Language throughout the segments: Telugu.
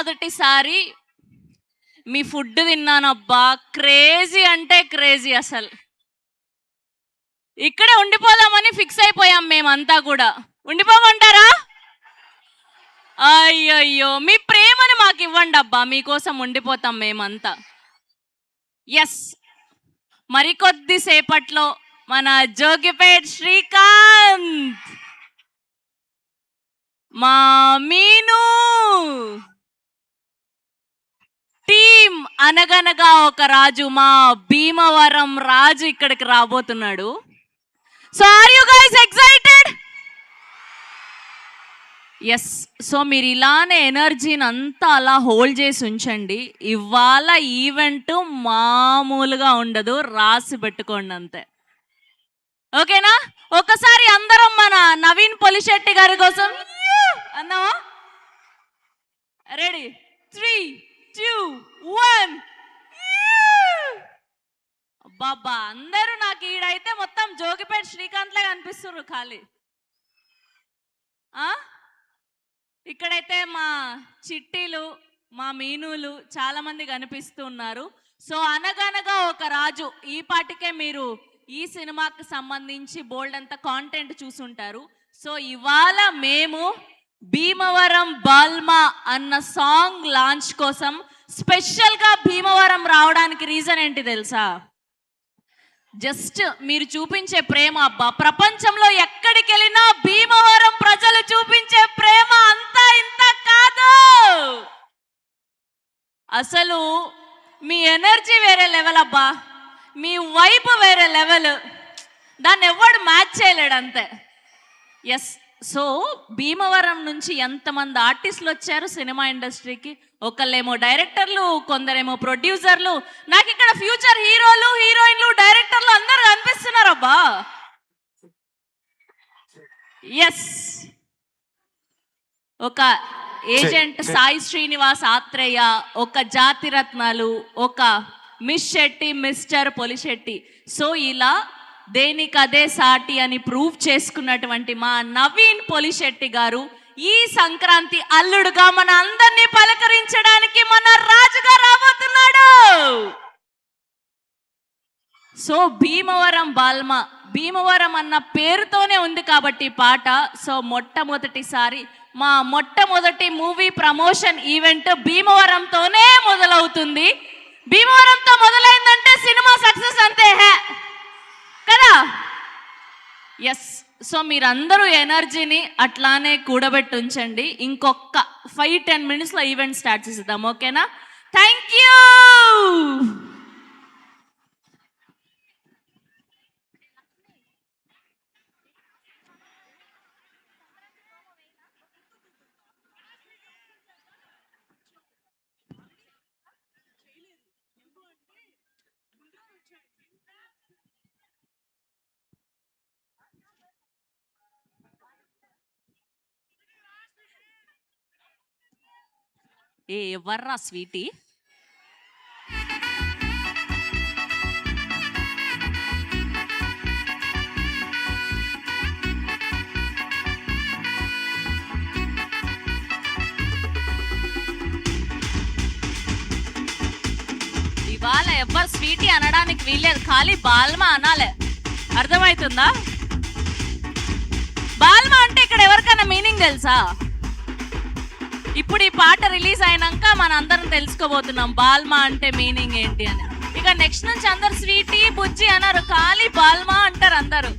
మొట్టమొదటిసారి మీ ఫుడ్ తిన్నానబ్బా, క్రేజీ అంటే క్రేజీ. అసలు ఇక్కడే ఉండిపోదామని ఫిక్స్ అయిపోయాం మేమంతా కూడా. ఉండిపోమంటారా? అయ్యయ్యో, మీ ప్రేమని మాకు ఇవ్వండి అబ్బా, మీకోసం ఉండిపోతాం మేమంతా. ఎస్, మరికొద్ది సేపట్లో మన జోగిపేట్ శ్రీకాంత్, మా మీను టీం, అనగనగా ఒక రాజు, మా భీమవరం రాజు ఇక్కడికి రాబోతున్నాడు. So are you guys excited? Yes. So మీరు ఇలానే ఎనర్జీని అంతా అలా హోల్డ్ చేసి ఉంచండి. ఇవాళ ఈవెంట్ మామూలుగా ఉండదు, రాసి పెట్టుకోండి అంతే. ఓకేనా? ఒకసారి అందరం మన నవీన్ పొలిశెట్టి గారి కోసం అన్నావా? రెడీ? 3, 2, 1. బాబా, అందరూ నాకు ఈడైతే మొత్తం జోగిపేట్ శ్రీకాంత్ లాగా అనిపిస్తున్నారు ఖాళీ. ఇక్కడైతే మా చిట్టీలు, మా మీనులు చాలా మంది కనిపిస్తూ ఉన్నారు. సో అనగనగా ఒక రాజు, ఈ పాటికే మీరు ఈ సినిమాకి సంబంధించి బోల్డ్ అంత కాంటెంట్ చూసుంటారు. సో ఇవాళ మేము భీమవరం బాల్మా అన్న సాంగ్ లాంచ్ కోసం స్పెషల్గా భీమవరం రావడానికి రీజన్ ఏంటి తెలుసా? జస్ట్ మీరు చూపించే ప్రేమ అబ్బా, ప్రపంచంలో ఎక్కడికి వెళ్ళినా భీమవరం ప్రజలు చూపించే ప్రేమ అంతా ఇంత కాదు. అసలు మీ ఎనర్జీ వేరే లెవెల్ అబ్బా, మీ వైపు వేరే లెవెల్, దాన్ని ఎవడు మ్యాచ్ చేయలేడు అంతే. ఎస్. సో భీమవరం నుంచి ఎంతమంది ఆర్టిస్టులు వచ్చారు సినిమా ఇండస్ట్రీకి. ఒకళ్ళేమో డైరెక్టర్లు, కొందరేమో ప్రొడ్యూసర్లు. నాకు ఇక్కడ ఫ్యూచర్ హీరోలు, హీరోయిన్లు, డైరెక్టర్లు అందరు కనిపిస్తున్నారు అబ్బా. ఎస్. ఒక ఏజెంట్ సాయి శ్రీనివాస్ ఆత్రేయ, ఒక జాతిరత్నాలు, ఒక miss Shetty, mister Polishetty. So ఇలా దేనికదే సాటి అని ప్రూవ్ చేసుకున్నటువంటి మా నవీన్ పొలిశెట్టి గారు ఈ సంక్రాంతి అల్లుడుగా మన అందరినీ పలకరించడానికి మన రాజుగా రాబోతున్నాడు. సో భీమవరం బాల్మా, భీమవరం అన్న పేరుతోనే ఉంది కాబట్టి పాట. సో మొట్టమొదటిసారి మా మొట్టమొదటి మూవీ ప్రమోషన్ ఈవెంట్ భీమవరంతోనే మొదలవుతుంది. భీమవరంతో మొదలైందంటే సినిమా సక్సెస్ అంతే కదా. ఎస్. సో మీరందరూ ఎనర్జీని అట్లానే కూడబెట్టి ఉంచండి. ఇంకొక 5-10 మినిట్స్లో ఈవెంట్ స్టార్ట్ చేసేద్దాం. ఓకేనా? Thank you. ఎవర్రా స్వీటీ? ఇవాళ ఎవ్వరు స్వీటీ అనడానికి వీల్లేదు, ఖాళీ బాల్మా అనాలే. అర్థమవుతుందా? బాల్మా అంటే ఇక్కడ ఎవరికైనా మీనింగ్ తెలుసా? ఇప్పుడు ఈ పాట రిలీజ్ అయినాక మన అందరం తెలుసుకోబోతున్నాం బాల్మా అంటే మీనింగ్ ఏంటి అని. ఇక నెక్స్ట్ నుంచి అందరు స్వీటీ, బుజ్జి అన్నారు, ఖాళీ బాల్మా అంటారు అందరూ.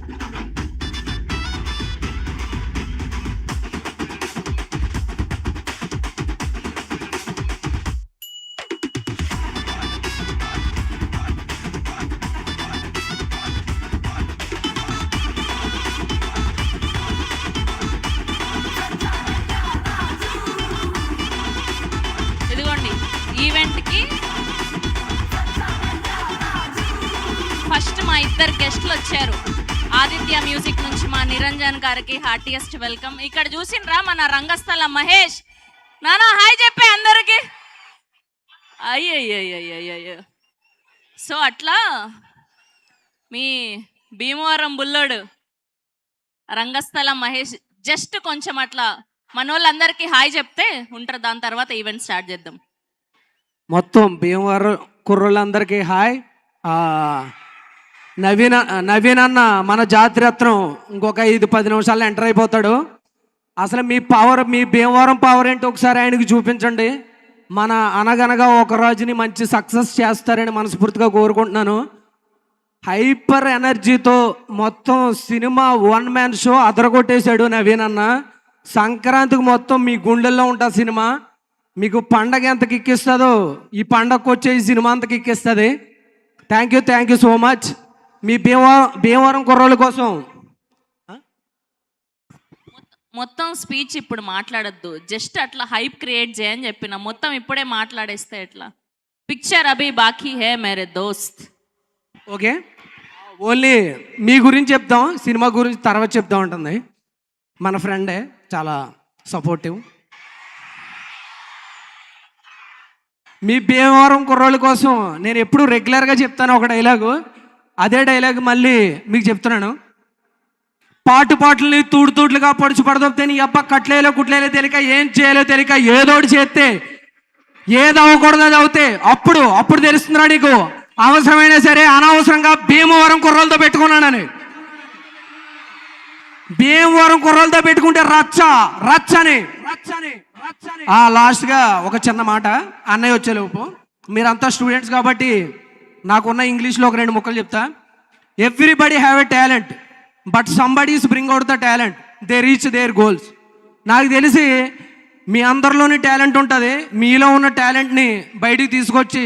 ఈవెంట్కి ఫస్ట్ మా ఇద్దరు గెస్ట్లు వచ్చారు. ఆదిత్య మ్యూజిక్ నుంచి మా నిరంజన్ గారికి హార్టియెస్ట్ వెల్కమ్. ఇక్కడ చూసిండ్రా మన రంగస్థల మహేష్. నానా హాయ్ చెప్పే అందరికి. అయ్యయ్యయ్యయ్యో. సో అట్లా మీ భీమవరం బుల్లోడు రంగస్థల మహేష్ జస్ట్ కొంచెం అట్లా మనోళ్ళందరికీ హాయ్ చెప్తే ఉంటారు, దాని తర్వాత ఈవెంట్ స్టార్ట్ చేద్దాం. మొత్తం భీమవరం కుర్రోళ్ళందరికీ హాయ్. నవీన్ అన్న మన జాతిరత్నం ఇంకొక 5-10 నిమిషాల్లో ఎంటర్ అయిపోతాడు. అసలు మీ పవర్, మీ భీమవరం పవర్ ఏంటో ఒకసారి ఆయనకి చూపించండి. మన అనగనగా ఒక రోజుని మంచి సక్సెస్ చేస్తారని మనస్ఫూర్తిగా కోరుకుంటున్నాను. హైపర్ ఎనర్జీతో మొత్తం సినిమా 1 మ్యాన్ షో అదరగొట్టేశాడు నవీన్ అన్న. సంక్రాంతికి మొత్తం మీ గుండెల్లో ఉంటుంది సినిమా. మీకు పండగ ఎంత కిక్కిస్తుందో ఈ పండగకు వచ్చే ఈ సినిమా అంత కిక్కిస్తుంది. Thank you so much. మీ భీమవరం కుర్రోళ్ళ కోసం మొత్తం స్పీచ్ ఇప్పుడు మాట్లాడద్దు, జస్ట్ అట్లా హైప్ క్రియేట్ చేయని చెప్పిన. మొత్తం ఇప్పుడే మాట్లాడేస్తే ఎట్లా? పిక్చర్ అభి బాకీ హే మేరే దోస్త్. ఓకే, ఓన్లీ మీ గురించి చెప్తాం, సినిమా గురించి తర్వాత చెప్తా ఉంటుంది. మన ఫ్రెండే, చాలా సపోర్టివ్. మీ భీమవరం కుర్రోళ్ళ కోసం నేను ఎప్పుడు రెగ్యులర్గా చెప్తాను ఒక డైలాగు. అదే డైలాగ్ మళ్ళీ మీకు చెప్తున్నాను. పాటల్ని తూడుగా పొడుచు పడదొప్తే నీ అబ్బ కట్లేలో కుట్లేలో తెలియక ఏం చేయాలో తెలియక ఏదోటి చేస్తే ఏది అవ్వకూడదు అది అవుతే అప్పుడు తెలుస్తుందిరా నీకు అవసరమైనా సరే అనవసరంగా భీమవరం కుర్రోళ్ళతో పెట్టుకున్నానని. భీమవరం కుర్రోళ్ళతో పెట్టుకుంటే రచ్చని. లాస్ట్గా ఒక చిన్న మాట, అన్నయ్య వచ్చేలోపు మీరంతా స్టూడెంట్స్ కాబట్టి నాకున్న ఇంగ్లీష్లో ఒక 2 ముక్కలు చెప్తా. Everybody have a talent but somebody's bring out the talent, they reach there goals. నాకు తెలిసి మీ అందరిలోని టాలెంట్ ఉంటుంది. మీలో ఉన్న టాలెంట్ని బయటికి తీసుకొచ్చి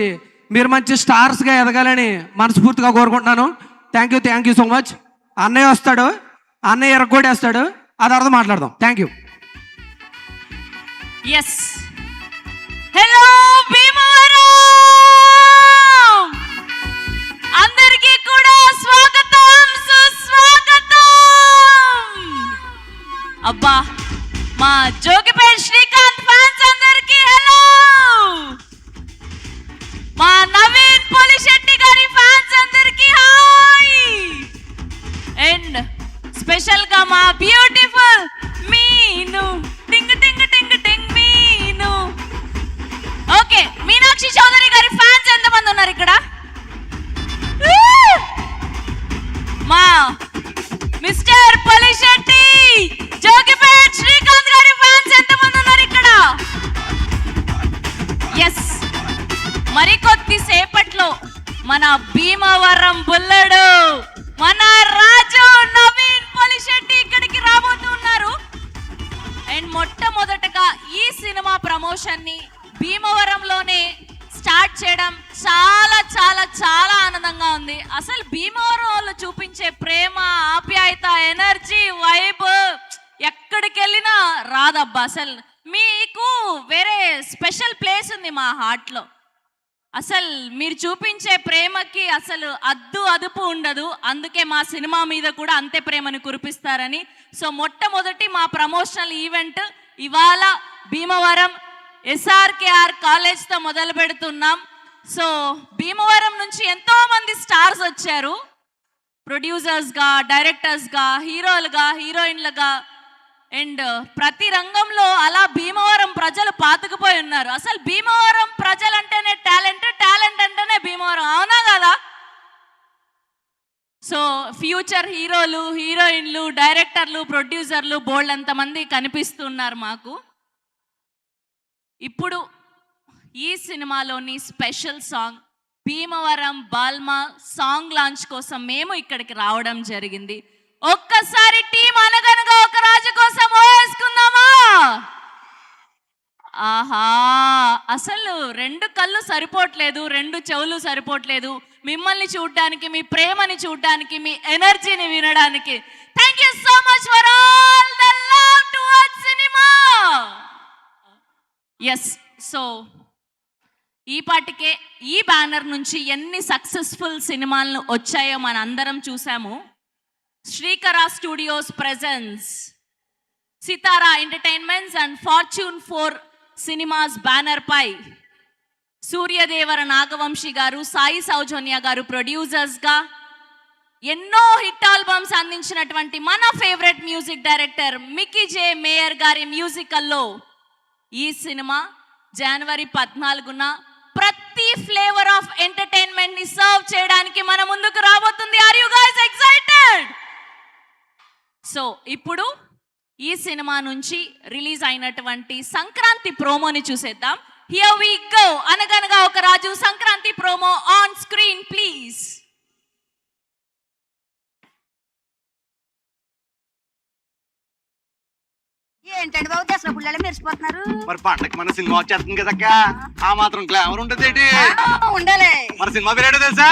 మీరు మంచి స్టార్స్గా ఎదగాలని మనస్ఫూర్తిగా కోరుకుంటున్నాను. Thank you so much. అన్నయ్య వస్తాడు, అన్నయ్య ఎరగొడేస్తాడు, ఆ తర్వాత మాట్లాడదాం. Thank you. Yes, hello Bhimavaram, అందరికీ కూడా స్వాగతం సుస్వాగతం. అబ్బా, మా జోగిపేట శ్రీకాంత్ ఫ్యాన్స్ అందరికీ హలో. మా నవీన్ పొలిశెట్టి గారి ఫ్యాన్స్ అందరికీ హాయ్. అండ్ స్పెషల్ గా మా బ్యూటిఫుల్ మీను టింగ్ టింగ్ టింగ్ టింగ్ మీను. ఓకే, మీనాక్షి చౌదరి గారి ఫ్యాన్స్ ఎంతమంది ఉన్నారు ఇక్కడ? మా మిస్టర్ పొలిశెట్టి జోగిపేట్ శ్రీకాంత్ గారి ఫ్యాన్స్ ఎంతమంది ఉన్నారు ఇక్కడ? ఎస్, మరికొద్ది సేపట్లో మన భీమవరం బుల్లడు, మన రాజు నవీన్ పొలిశెట్టి ఇక్కడికి రాబోతున్నారు. అండ్ మొట్టమొదటగా ఈ సినిమా ప్రమోషన్ని భీమవరంలోనే స్టార్ట్ చేయడం చాలా చాలా చాలా ఆనందంగా ఉంది. అసలు భీమవరం వాళ్ళు చూపించే ప్రేమ, ఆప్యాయత, ఎనర్జీ, వైబ్ ఎక్కడికి వెళ్ళినా రాదబ్బా. అసలు మీకు వేరే స్పెషల్ ప్లేస్ ఉంది మా హార్ట్లో. అసలు మీరు చూపించే ప్రేమకి అసలు అదుపు ఉండదు. అందుకే మా సినిమా మీద కూడా అంతే ప్రేమను కురిపిస్తారని. సో మొట్టమొదటి మా ప్రమోషనల్ ఈవెంట్ ఇవాళ భీమవరం SRKR కాలేజ్తో మొదలు పెడుతున్నాం. సో భీమవరం నుంచి ఎంతో మంది స్టార్స్ వచ్చారు, ప్రొడ్యూసర్స్గా, డైరెక్టర్స్గా, హీరోలుగా, హీరోయిన్లుగా. అండ్ ప్రతి రంగంలో అలా భీమవరం ప్రజలు పాతుకుపోయి ఉన్నారు. అసలు భీమవరం ప్రజలు అంటేనే టాలెంట్ అంటేనే భీమవరం, అవునా కదా? సో ఫ్యూచర్ హీరోలు, హీరోయిన్లు, డైరెక్టర్లు, ప్రొడ్యూసర్లు బోల్డ్ అంతమంది కనిపిస్తున్నారు మాకు. ఇప్పుడు ఈ సినిమాలోని special song Bhimavaram Balma song launch కోసం మేము ఇక్కడికి రావడం జరిగింది. ఒక్కసారి టీం అనగనగా ఒక రాజు కోసం వేసుకుందామా? ఆహా, అసలు 2 కళ్ళు సరిపోవట్లేదు, 2 చెవులు సరిపోవట్లేదు మిమ్మల్ని చూడడానికి, మీ ప్రేమని చూడడానికి, మీ ఎనర్జీని వినడానికి. Thank you so much for all the love towards cinema. Yes, so ఈ పాటికే ఈ బ్యానర్ నుంచి ఎన్ని సక్సెస్ఫుల్ సినిమాలను వచ్చాయో మన అందరం చూసాము. Srikara studios presents Sithara entertainments and fortune 4 cinemas banner పై సూర్యదేవర నాగవంశీ గారు, సాయి సౌజన్య గారు ప్రొడ్యూసర్స్గా, ఎన్నో హిట్ ఆల్బమ్స్ అందించినటువంటి మన favourite music director Mickey J Meyer గారి మ్యూజికల్లో ఈ సినిమా జనవరి 14న ప్రతి ఫ్లేవర్ ఆఫ్ ఎంటర్టైన్మెంట్ ని సర్వ్ చేయడానికి మన ముందుకు రాబోతుంది. Are you guys excited? So ఇప్పుడు ఈ సినిమా నుంచి రిలీజ్ అయినటువంటి సంక్రాంతి ప్రోమోని చూసేద్దాం. Here we go. Anaganaga Oka Raju Sankranti promo on screen please. ఏంటండి బాబు దసరా పుల్లలు మెరిసిపోతున్నారు? మరి పండగ మన సినిమా వచ్చేస్తుంది కదక్క, ఆ మాత్రం గ్లామర్ ఉంటుంది ఏంటి? ఉండాలి. మన సినిమా పేరు ఏంటో తెలుసా?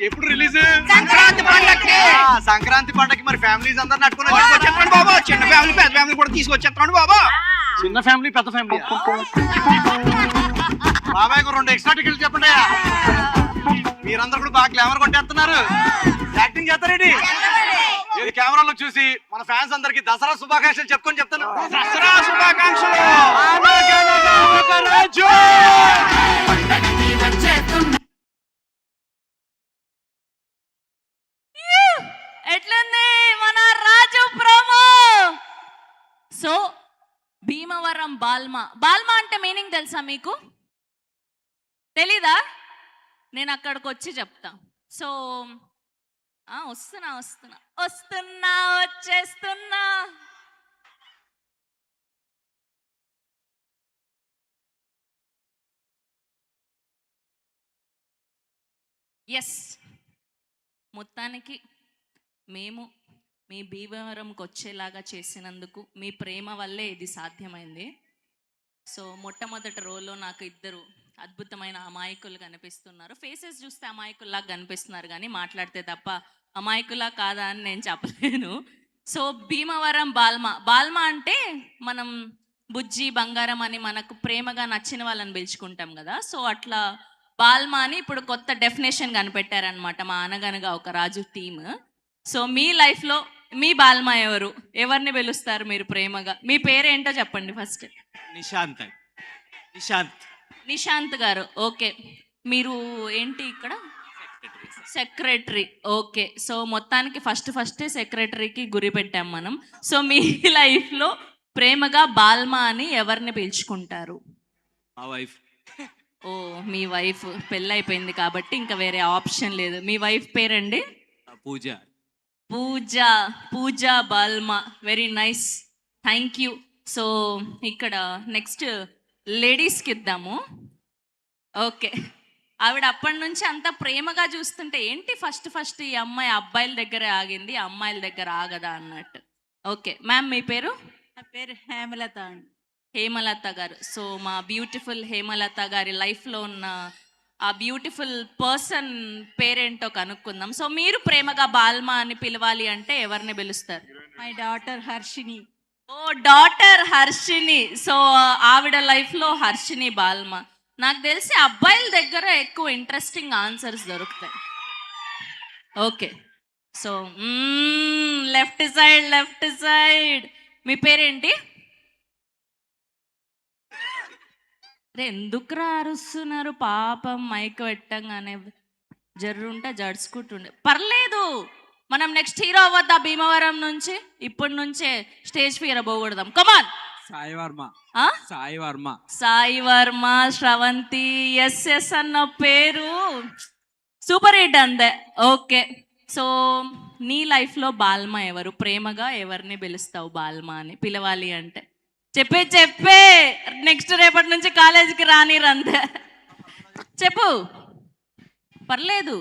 ఎప్పుడు రిలీజ్? సంక్రాంతి పండగకి. సంక్రాంతి పండగకి మరి ఫ్యామిలీస్ అందరు నట్టుకుని వచ్చేస్తాడు బాబా. చిన్న ఫ్యామిలీ పెద్ద ఫ్యామిలీ కూడా తీసుకొచ్చేస్తాడు బాబా. చిన్న ఫ్యామిలీ పెద్ద ఫ్యామిలీ. బాబాయ్ 2 ఎక్స్ట్రా టికెట్లు చెప్పండి. మీరందరూ కూడా బాగా గ్లామర్ కొట్టేస్తున్నారు. యాక్టింగ్ చేస్తారేంటి? ఇది కెమెరాలో చూసి మన ఫ్యాన్స్ అందరికి దసరా శుభాకాంక్షలు చెప్పుకొని చెప్తాను. దసరా శుభాకాంక్షలు. ఎట్లుంది మన రాజు promo? So Bhimavaram Balma. Balma అంటే మీనింగ్ తెలుసా మీకు? తెలీదా? నేను అక్కడికి వచ్చి చెప్తా. సో వస్తున్నా వచ్చేస్తున్నా. ఎస్, మొత్తానికి మేము మీ భీమవరంకి వచ్చేలాగా చేసినందుకు మీ ప్రేమ వల్లే ఇది సాధ్యమైంది. సో మొట్టమొదటి రోల్లో నాకు 2 అద్భుతమైన అమాయకులు కనిపిస్తున్నారు. ఫేసెస్ చూస్తే అమాయకుల్లాగా కనిపిస్తున్నారు, కానీ మాట్లాడితే తప్ప అమాయకులా కాదా అని నేను చెప్పలేను. So Bhimavaram Balma. బాల్మా అంటే మనం బుజ్జి బంగారం అని మనకు ప్రేమగా నచ్చిన వాళ్ళని పిలుచుకుంటాం కదా. సో అట్లా బాల్మా అని ఇప్పుడు కొత్త డెఫినేషన్ కనిపెట్టారనమాట మా అనగనగా ఒక రాజు టీమ్. సో మీ లైఫ్లో మీ బాల్మా ఎవరు? ఎవరిని పిలుస్తారు మీరు ప్రేమగా? మీ పేరేంటో చెప్పండి ఫస్ట్. నిశాంత్ గారు. ఓకే, మీరు ఏంటి ఇక్కడ? సెక్రటరీ. ఓకే, సో మొత్తానికి ఫస్ట్ సెక్రటరీకి గురి పెట్టాం మనం. సో మీ లైఫ్లో ప్రేమగా బాల్మా అని ఎవరిని పిలుచుకుంటారు? మా వైఫ్. ఓ, మీ వైఫ్. పెళ్ళైపోయింది కాబట్టి ఇంకా వేరే ఆప్షన్ లేదు. మీ వైఫ్ పేరండి? Pooja. Pooja Balma. Very nice, thank you. So ఇక్కడ నెక్స్ట్ లేడీస్కి ఇద్దాము. ఓకే, ఆవిడ అప్పటి నుంచి అంత ప్రేమగా చూస్తుంటే ఏంటి ఫస్ట్ ఈ అమ్మాయి అబ్బాయిల దగ్గర ఆగింది, అమ్మాయిల దగ్గర ఆగదా అన్నట్టు. ఓకే మ్యామ్, మీ పేరు? నా పేరు హేమలత అండి. హేమలత గారు. సో మా బ్యూటిఫుల్ హేమలత గారి లైఫ్లో ఉన్న ఆ బ్యూటిఫుల్ పర్సన్ పేరేంటో కనుక్కుందాం. సో మీరు ప్రేమగా బాల్మా అని పిలవాలి అంటే ఎవరిని పిలుస్తారు? My daughter Harshini. ఓ, డాటర్ హర్షిని. సో ఆవిడ లైఫ్లో హర్షిని బాల్మా. నాకు తెలిసి అబ్బాయిల దగ్గర ఎక్కువ ఇంట్రెస్టింగ్ ఆన్సర్స్ దొరుకుతాయి. ఓకే, సో లెఫ్ట్ సైడ్ మీ పేరేంటి? ఎందుకురా అరుస్తున్నారు? పాపం మైక్ పెట్టంగానే జర్రుంటే జడుచుకుంటుండే. పర్లేదు, మనం నెక్స్ట్ హీరో అవ్వద్దా భీమవరం నుంచి? ఇప్పటి నుంచే స్టేజ్ ఫియర్ పోకూడదాం. కమాన్. సాయి వర్మ, శ్రవంతి. ఎస్ అన్న పేరు సూపర్ హిట్ అందే. ఓకే, సో నీ లైఫ్లో బాల్మా ఎవరు? ప్రేమగా ఎవరిని పిలుస్తావు బాల్మా అని పిలవాలి అంటే? చెప్పే నెక్స్ట్ రేపటి నుంచి కాలేజీకి రానిరంతే. చెప్పు, పర్లేదు.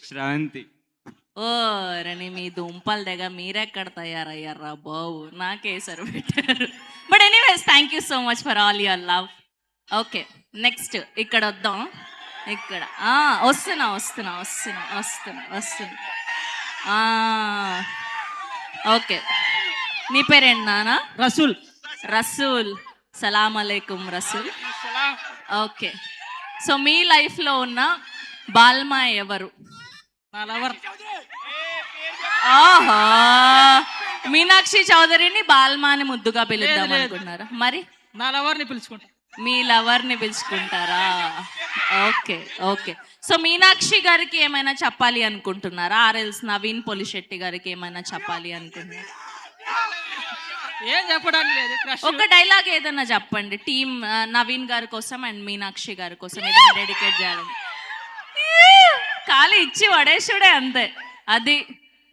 శ్రవంతి. ఓ రని, మీ దుంపల దగ్గర మీరెక్కడ తయారయ్యారా బాబు, నాకేసారు పెట్టారు. But anyways, thank you so much for all your love. Okay, next ఇక్కడ వద్దాం. ఇక్కడ వస్తున్నా. ఓకే, నీ పేరేంటి నాన్న? రసూల్. సలాం అలైకుం రసూల్. ఓకే, సో మీ లైఫ్లో ఉన్న బాల్మా ఎవరు? ఆహా, మీనాక్షి చౌదరిని బాల్మా అని ముద్దుగా పిలుద్దాం అనుకున్నారా? మరి నా లవర్ని పిలుచుకుంటా. మీ లవర్ని పిలుచుకుంటారా? Okay okay. సో మీనాక్షి గారికి ఏమైనా చెప్పాలి అనుకుంటున్నారా? ఆర్ఎల్స్ నవీన్ పొలిశెట్టి గారికి ఏమైనా చెప్పాలి అనుకుంటున్నారా? ఏం చెప్పడానికి లేదు. ఒక డైలాగ్ ఏదైనా చెప్పండి, టీమ్ నవీన్ గారి కోసం అండ్ మీనాక్షి గారి కోసం ఏదైనా డెడికేట్ చేయాలి. ఖాళీ ఇచ్చి పడేసుడే అంతే. అది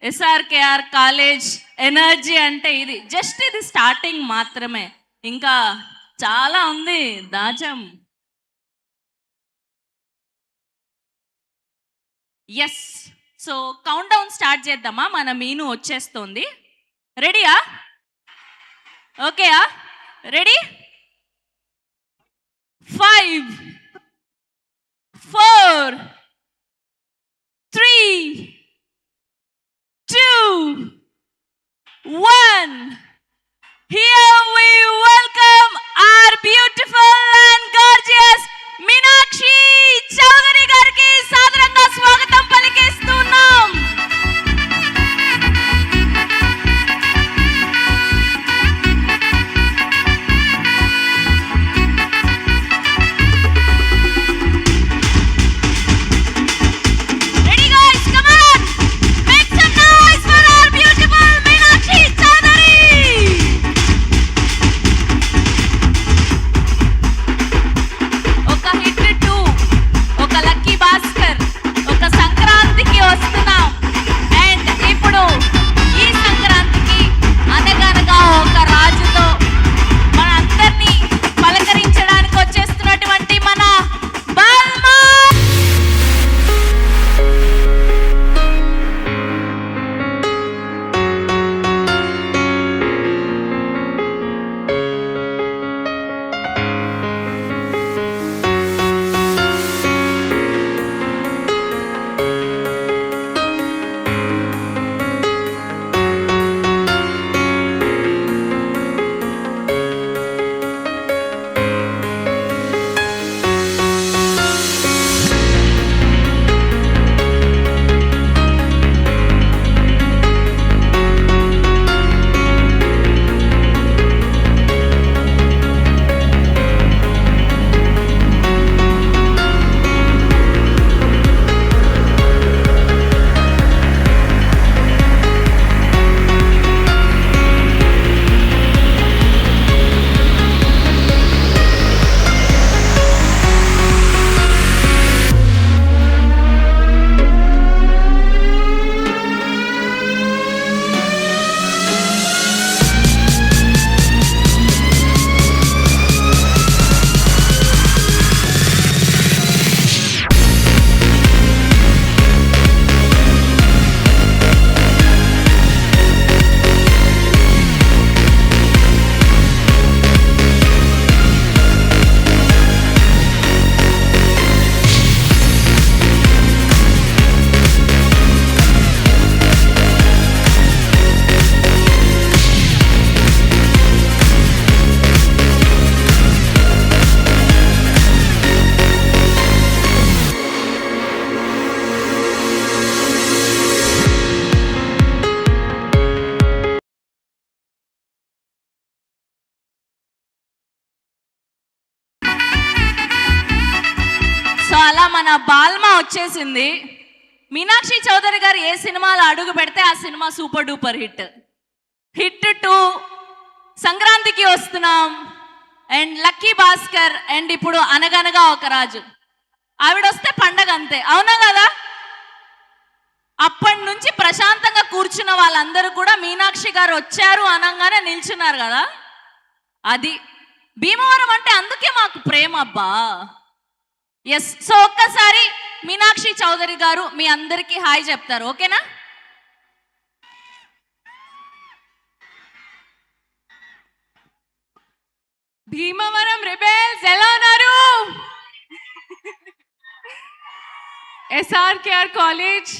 ఎస్ఆర్కేఆర్ కాలేజ్ ఎనర్జీ అంటే ఇది. జస్ట్ ఇది స్టార్టింగ్ మాత్రమే, ఇంకా చాలా ఉంది దాచం. Yes, so countdown start చేద్దామా? మన మీను వచ్చేస్తోంది. రెడీయా? ఓకేయా? Ready? 5 4 3 2 1. Here we welcome our beautiful and gorgeous Meenakshi Chaudhary గారికి సాదరంగా స్వాగతం పలికిస్తున్నాం. Ready guys, come on! Make some noise for our beautiful Meenakshi Chowdary. ఒక హిట్ 2, ఒక లక్కీ భాస్కర్, ఒక సంక్రాంతికి వస్తున్నాం. అండ్ ఇప్పుడు ఈ సంక్రాంతికి అనగనగా ఒక రాజుతో మనందరినీ పలకరించడానికి వచ్చేస్తున్నటువంటి మన బాల్మా. సో అలా మన బాల్మా వచ్చేసింది. మీనాక్షి చౌదరి గారు ఏ సినిమాలో అడుగు పెడితే ఆ cinema super duper hit. Hit 2, సంక్రాంతికి వస్తున్నాం, అండ్ లక్కీ భాస్కర్, అండ్ ఇప్పుడు అనగనగా ఒక రాజు. ఆవిడ వస్తే పండగ అంతే, అవునా కదా? అప్పటి నుంచి ప్రశాంతంగా కూర్చున్న వాళ్ళందరూ కూడా మీనాక్షి గారు వచ్చారు అనగానే నిల్చున్నారు కదా. అది భీమవరం అంటే అందుకే మాకు ప్రేమ అబ్బా. ఎస్, సో ఒక్కసారి మీనాక్షి చౌదరి గారు మీ అందరికీ హాయ్ చెప్తారు, ఓకేనా? భీమవరం రెబెల్స్ ఎలా ఉన్నారు? SRKR college,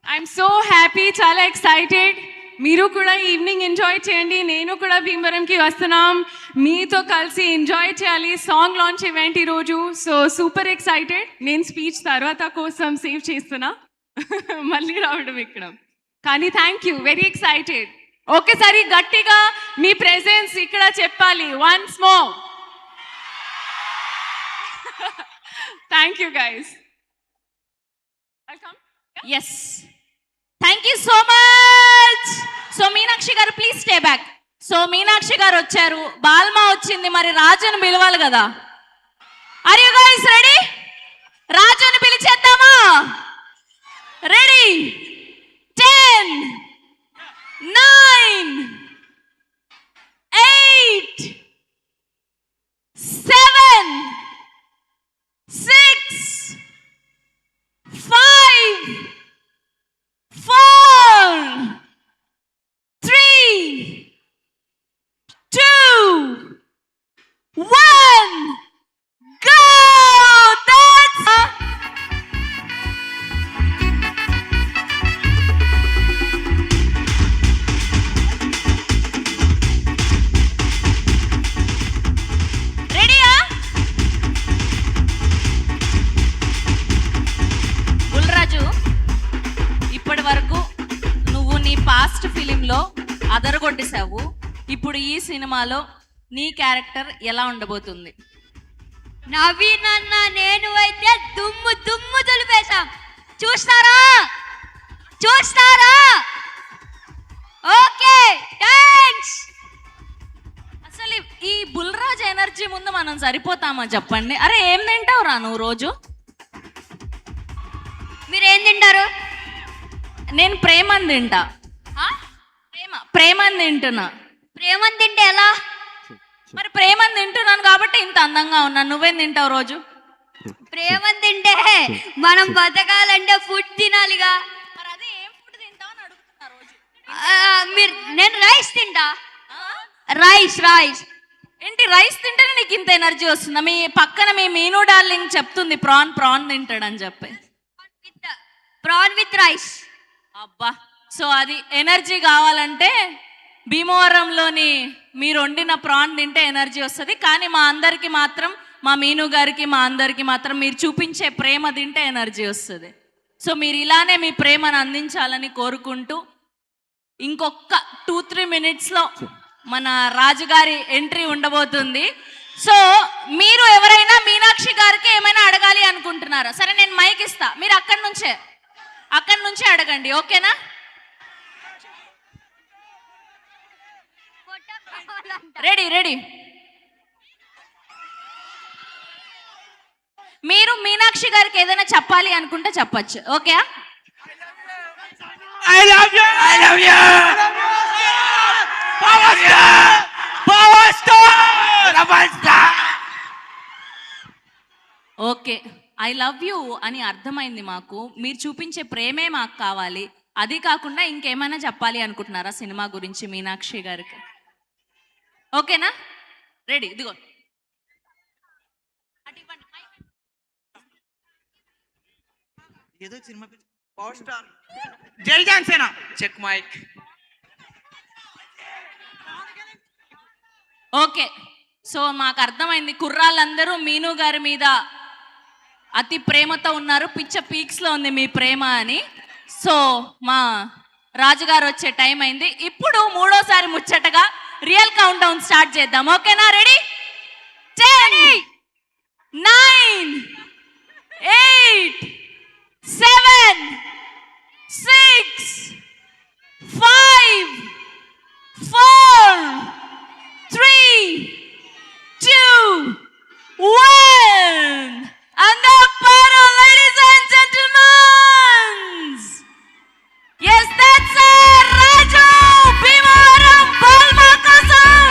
I'm so happy, చాలా ఎక్సైటెడ్. మీరు కూడా ఈవినింగ్ ఎంజాయ్ చేయండి. నేను కూడా భీమవరంకి వస్తున్నాం, మీతో కలిసి ఎంజాయ్ చేయాలి. సాంగ్ లాంచ్ ఈవెంట్ ఈరోజు, సో సూపర్ ఎక్సైటెడ్. నేను స్పీచ్ తర్వాత కోసం సేవ్ చేస్తున్నా, మళ్ళీ రావడం ఇక్కడ. కానీ థ్యాంక్ యూ, వెరీ ఎక్సైటెడ్. ఒక్కసారి గట్టిగా మీ ప్రెజెన్స్ ఇక్కడ చెప్పాలి. Once more Thank you, guys. I'll come. Yes thank you so much. So Meenakshi garu please stay back. So Meenakshi garu వచ్చారు, బాల్మా వచ్చింది, మరి రాజుని పిలవాలి కదా. Are you guys ready? రాజుని పిలిచేద్దామా? రెడీ? 10 9 8 7 6 5 4 3 2 1 go. That's రెడీయా? బుల్రాజు, ఇప్పటి వరకు నువ్వు నీ పాస్ట్ ఫిలింలో అదరగొట్టేశావు. ఇప్పుడు ఈ సినిమాలో నీ క్యారెక్టర్ ఎలా ఉండబోతుంది? నవీన్ అన్న నేను అయితే దుమ్ము దుమ్ము దులిపేశాం. చూస్తారా? చూస్తారా? Okay, thanks. అసలు ఈ బుల్రాజ్ ఎనర్జీ ముందు మనం సరిపోతామా చెప్పండి? అరే ఏం తింటావురా నువ్వు రోజు? మీరు ఏం తింటారు? నేను ప్రేమని తింటా. ప్రేమని తింటున్నా. ప్రేమని తింటే ఎలా? మరి ప్రేమని తింటున్నాను కాబట్టి ఇంత అందంగా ఉన్నాను. నువ్వేం తింటావు రోజు? ప్రేమని తింటే మనం బతకాలంటే ఫుడ్ తినాలిగా. మరి అదే ఏం ఫుడ్ తింటావు అని అడుగుతున్నా రోజు. నేను రైస్ తింటా. రైస్ రైస్ ఏంటి రైస్ తింటేనే నీకు ఇంత ఎనర్జీ వస్తుందా? మీ పక్కన మీ మీను డార్లింగ్ చెప్తుంది ప్రాన్ తింటాడని చెప్పి. Prawn with rice. అబ్బా, సో అది ఎనర్జీ కావాలంటే భీమవరంలోని మీరు వండిన ప్రాన్ తింటే ఎనర్జీ వస్తుంది. కానీ మా అందరికి మాత్రం, మా మీను గారికి మా అందరికి మాత్రం మీరు చూపించే ప్రేమ తింటే ఎనర్జీ వస్తుంది. సో మీరు ఇలానే మీ ప్రేమను అందించాలని కోరుకుంటూ ఇంకొక 2-3 మినిట్స్లో మన రాజుగారి ఎంట్రీ ఉండబోతుంది. సో మీరు ఎవరైనా మీనాక్షి గారికి ఏమైనా అడగాలి అనుకుంటున్నారా? సరే, నేను మైక్ ఇస్తా, మీరు అక్కడి నుంచే అడగండి, ఓకేనా? రెడీ? మీరు మీనాక్షి గారికి ఏదైనా చెప్పాలి అనుకుంటే చెప్పచ్చు, okay? I love you power star. Okay, I love you అని అర్థమైంది మాకు. మీరు చూపించే ప్రేమే మాకు కావాలి. అది కాకుండా ఇంకేమైనా చెప్పాలి అనుకుంటున్నారా సినిమా గురించి మీనాక్షి గారికి? ఓకేనా? రెడీ? ఇదిగో ఏదో సినిమా పవర్ స్టార్ జై జాన్సేన చెక్ మైక్. ఓకే, సో మాకు అర్థమైంది, కుర్రాళ్ళందరూ మీను గారి మీద అతి ప్రేమతో ఉన్నారు, పిచ్చ పీక్స్లో ఉంది మీ ప్రేమ అని. సో మా రాజుగారు వచ్చే టైం అయింది. ఇప్పుడు మూడోసారి ముచ్చటగా రియల్ కౌంట్ డౌన్ స్టార్ట్ చేద్దాం, ఓకేనా? Ready? 10 9 8 7 6 5 4 3 2 1 Andaparu, ladies and gentlemen. Yes, that's Raju Bhimaram Balma Kasam.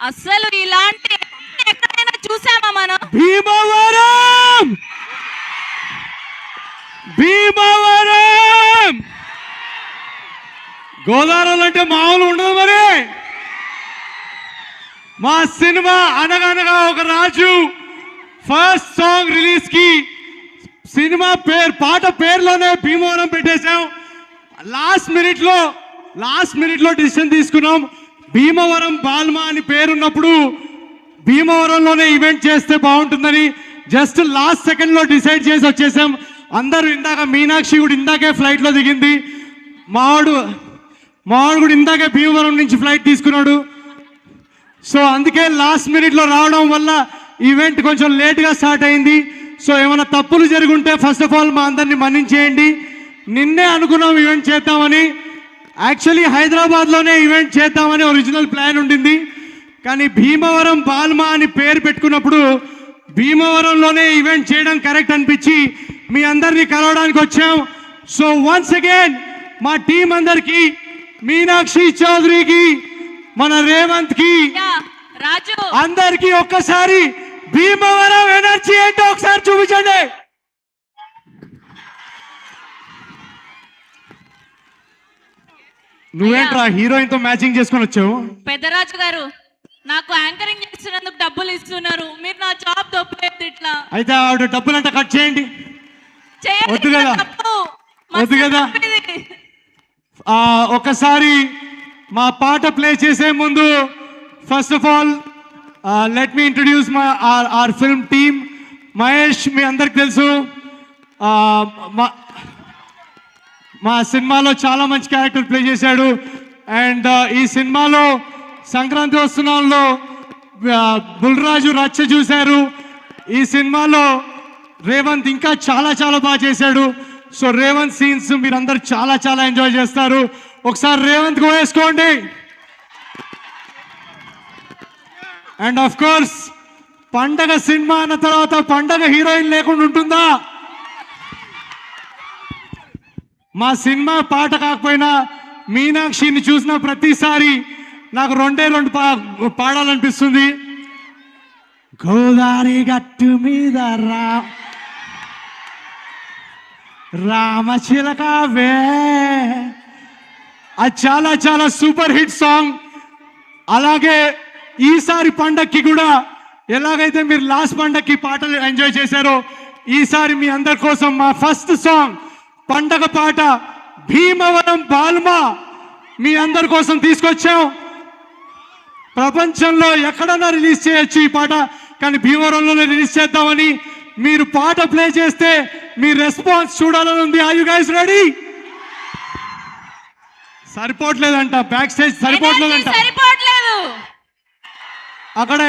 అసలు ఇలాంటి ఎక్కడైనా చూసామా మనం? భీమవరం భీమవరం గోదావరి అంటే మామూలు ఉండదు మరి. మా సినిమా అనగనగా ఒక రాజు ఫస్ట్ సాంగ్ రిలీజ్ కి సినిమా పాట పేరులోనే భీమవరం పెట్టేశాం. లాస్ట్ మినిట్ లో డిసిషన్ తీసుకున్నాం. భీమవరం బాల్మా అని పేరున్నప్పుడు భీమవరంలోనే ఈవెంట్ చేస్తే బాగుంటుందని జస్ట్ లాస్ట్ సెకండ్ లో డిసైడ్ చేసి వచ్చేసాం. అందరూ ఇందాక మీనాక్షి కూడా ఇందాకే ఫ్లైట్ లో దిగింది. మావాడు కూడా ఇందాకే భీమవరం నుంచి ఫ్లైట్ తీసుకున్నాడు. సో అందుకే లాస్ట్ మినిట్లో రావడం వల్ల ఈవెంట్ కొంచెం లేట్గా స్టార్ట్ అయింది. సో ఏమైనా తప్పులు జరుగుంటే ఫస్ట్ ఆఫ్ ఆల్ మా అందరినీ మన్నించేయండి. నిన్నే అనుకున్నాం ఈవెంట్ చేద్దామని. యాక్చువల్లీ హైదరాబాద్లోనే ఈవెంట్ చేద్దామని ఒరిజినల్ ప్లాన్ ఉండింది. కానీ భీమవరం బాల్మా అని పేరు పెట్టుకున్నప్పుడు భీమవరంలోనే ఈవెంట్ చేయడం కరెక్ట్ అనిపించి మీ అందరినీ కలవడానికి వచ్చాం. సో వన్స్ అగైన్ మా టీం అందరికీ, మీనాక్షి చౌదరికి, మన రేవంత్ కి, రాజు అందరికి ఒక్కసారి భీమవరం ఎనర్జీ ఏంటో ఒకసారి చూపించండి. నువ్వేంట్రా హీరోయిన్ తో మ్యాచింగ్ చేసుకొని వచ్చావు? పెద్దరాజు గారు, నాకు యాంకరింగ్ చేస్తున్నందుకు డబ్బులు ఇస్తున్నారు, మీరు నా జాబ్ దొబ్బలేదు ఇట్లా. అయితే ఆవిడ డబ్బులంతా కట్ చేయండి. చేయండి, వద్దు కదా, తప్పు. వద్దు కదా. తప్పు ఇది. ఒకసారి మా పాట ప్లే చేసే ముందు first of all let me introduce our film team. Mahesh మీ అందరికి తెలుసు, మా సినిమాలో చాలా మంచి క్యారెక్టర్ ప్లే చేశాడు. అండ్ ఈ సినిమాలో సంక్రాంతి వస్తున్నాల్లో బుల్రాజు రచ్చ చూశారు. ఈ సినిమాలో రేవంత్ ఇంకా చాలా చాలా బాగా చేశాడు. సో రేవంత్ సీన్స్ మీరందరూ చాలా చాలా ఎంజాయ్ చేస్తారు. ఒకసారి రేవంత్ కు వేసుకోండి. అండ్ ఆఫ్ కోర్స్ పండగ సినిమా అన్న తర్వాత పండగ హీరోయిన్ లేకుండా ఉంటుందా? మా సినిమా పాట కాకపోయినా మీనాక్షిని చూసిన ప్రతిసారి నాకు రెండు పాడాలనిపిస్తుంది. గోదావరి గట్టు మీద రామచిలకవే, అది చాలా చాలా సూపర్ హిట్ సాంగ్. అలాగే ఈసారి పండక్కి కూడా ఎలాగైతే మీరు లాస్ట్ పండక్కి పాటలు ఎంజాయ్ చేశారో ఈసారి మీ అందరి కోసం మా ఫస్ట్ సాంగ్ పండగ పాట భీమవరం బాల్మా మీ అందరి కోసం తీసుకొచ్చాం. ప్రపంచంలో ఎక్కడన్నా రిలీజ్ చేయొచ్చు ఈ పాట, కానీ భీమవరంలోనే రిలీజ్ చేద్దామని. మీరు పాట ప్లే చేస్తే మీ రెస్పాన్స్ చూడాలని ఉంది. Are you guys ready? సరిపోవట్లేదంట, బ్యాక్ స్టేజ్ సరిపోవట్లేదంట. సరిపోవట్లేదు. అక్కడ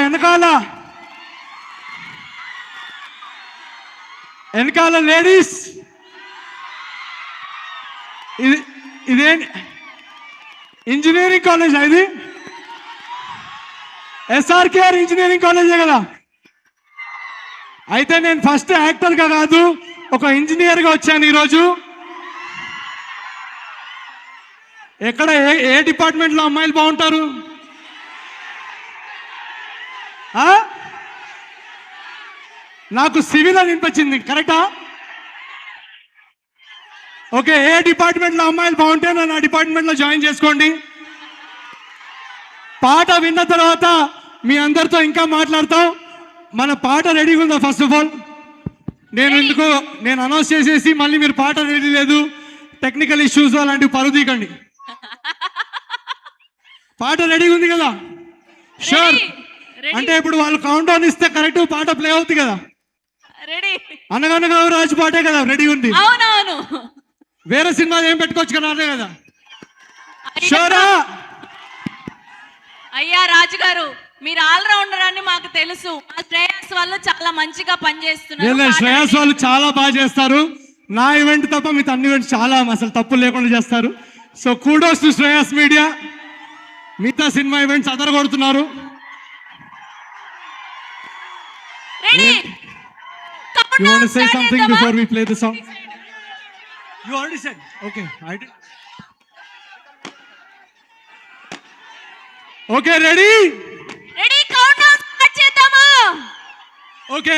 వెనకాల లేడీస్, ఇదే ఇంజనీరింగ్ కాలేజ్, ఇది SRKR ఇంజనీరింగ్ కాలేజే కదా. అయితే నేను ఫస్ట్ యాక్టర్గా కాదు, ఒక ఇంజనీర్గా వచ్చాను ఈరోజు. ఎక్కడ ఏ డిపార్ట్మెంట్లో అమ్మాయిలు బాగుంటారు? నాకు సివిల్ అని వినిపించింది, కరెక్టా? ఓకే, ఏ డిపార్ట్మెంట్లో అమ్మాయిలు బాగుంటే నన్ను ఆ డిపార్ట్మెంట్లో జాయిన్ చేసుకోండి. పాట విన్న తర్వాత మీ అందరితో ఇంకా మాట్లాడతాం. మన పాట రెడీగా ఉందా? ఫస్ట్ ఆఫ్ ఆల్ నేను అనౌన్స్ చేసేసి మళ్ళీ మీరు పాట రెడీ లేదు, టెక్నికల్ ఇష్యూస్ అలాంటివి పరుదీకండి. పాట రెడీగా ఉంది కదా? షూర్. అంటే ఇప్పుడు వాళ్ళు కౌంట్ డౌన్ ఇస్తే కరెక్ట్ పాట ప్లే అవుతుంది కదా? రెడీ. అనగనగా రాజు పాటే కదా రెడీ ఉంది. అవునవును. వేరే సినిమా ఏం పెట్టుకోవచ్చు కదా, అదే కదా? షూరా? అయ్యా రాజు గారు, మీరు ఆల్రౌండర్ అని మాకు తెలుసు. మా శ్రేయస్ వాళ్ళు చాలా మంచిగా పనిచేస్తున్నారు. శ్రేయస్ వాళ్ళు చాలా బాగా చేస్తారు. నా ఈవెంట్ తప్ప మిగతా అన్ని ఈవెంట్స్ చాలా అసలు తప్పులు లేకుండా చేస్తారు. So kudos to Shreyas media. మిగతా సినిమా ఈవెంట్స్ అదరగొడుతున్నారు. You want to say something before we play the song? You already said. Okay, I did. Okay, ready? Ready. Okay,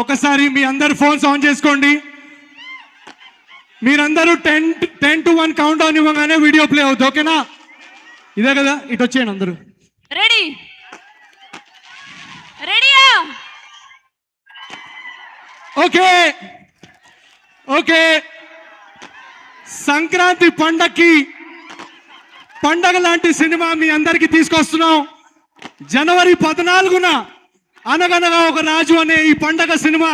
ఒకసారి మీ అందరు ఫోన్స్ ఆన్ చేసుకోండి. మీరందరూ 10 to 1 కౌంట్ డౌన్ ఇవ్వగానే వీడియో ప్లే అవుతుంది. ఓకేనా? ఇదే కదా, ఇటు వచ్చేయండి అందరూ. రెడీ రెడీయా? ఓకే, సంక్రాంతి పండగ లాంటి సినిమా మీ అందరికి తీసుకొస్తున్నాం. జనవరి 14న అనగనగా ఒక రాజు అనే ఈ పండగ సినిమా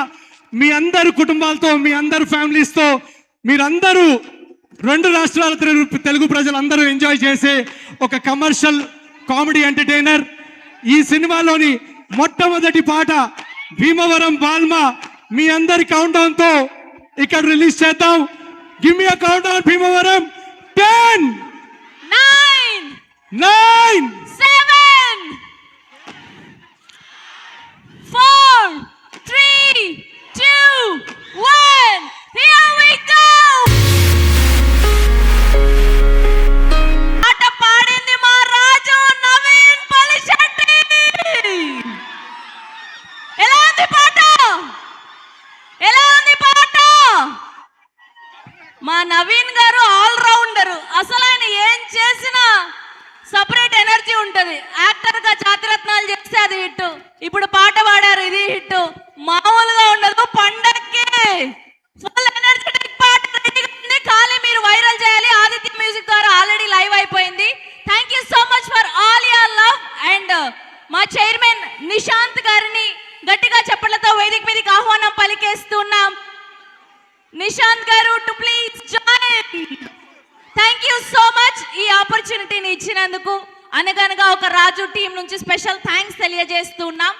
మీ అందరు కుటుంబాలతో, మీ అందరు ఫ్యామిలీస్తో, మీరందరూ 2 రాష్ట్రాల తెలుగు ప్రజలందరూ ఎంజాయ్ చేసే ఒక కమర్షియల్ కామెడీ ఎంటర్టైనర్. ఈ సినిమాలోని మొట్టమొదటి పాట భీమవరం బాల్మా మీ అందరి కౌంట్ డౌన్ తో ఇక్కడ రిలీజ్ చేద్దాం. Give me a count down. Bhimavaram 10 9 7 4 3 2 1 here we go. ఆట పాడింది మా రాజు నవీన్ పలిశెట్టి. ఎలా ఉంది పాట? మా నవీన్ గారు ఆల్ రౌండర్. అసలు ఆయన ఏం చేసినా సపరేట్ ఎనర్జీ ఉంటది. యాక్టర్ గా జాతిరత్నాలు చేస్తే అది హిట్, ఇప్పుడు పాట పాడారు ఇది హిట్. మామూలుగా ఉండదు. పండక్కి ఫుల్ ఎనర్జెటిక్ పాట రెడీగా ఉంది. ఖాళీ మీరు వైరల్ చేయాలి. ఆదిత్య మ్యూజిక్ ద్వారా ఆల్రెడీ లైవ్ అయిపోయింది. Thank you so much for all your love. And మా చైర్మన్ నిశాంత్ గారిని గట్టిగా చప్పట్లతో వేదిక మీదకి ఆహ్వానం పలికేస్తున్నాం. నిశాంత్ గారు to please join. Thank you so much ఈ ఆపర్చునిటీని ఇచ్చినందుకు. అనగనగా ఒక రాజు టీం నుంచి స్పెషల్ థ్యాంక్స్ తెలియజేస్తున్నాం.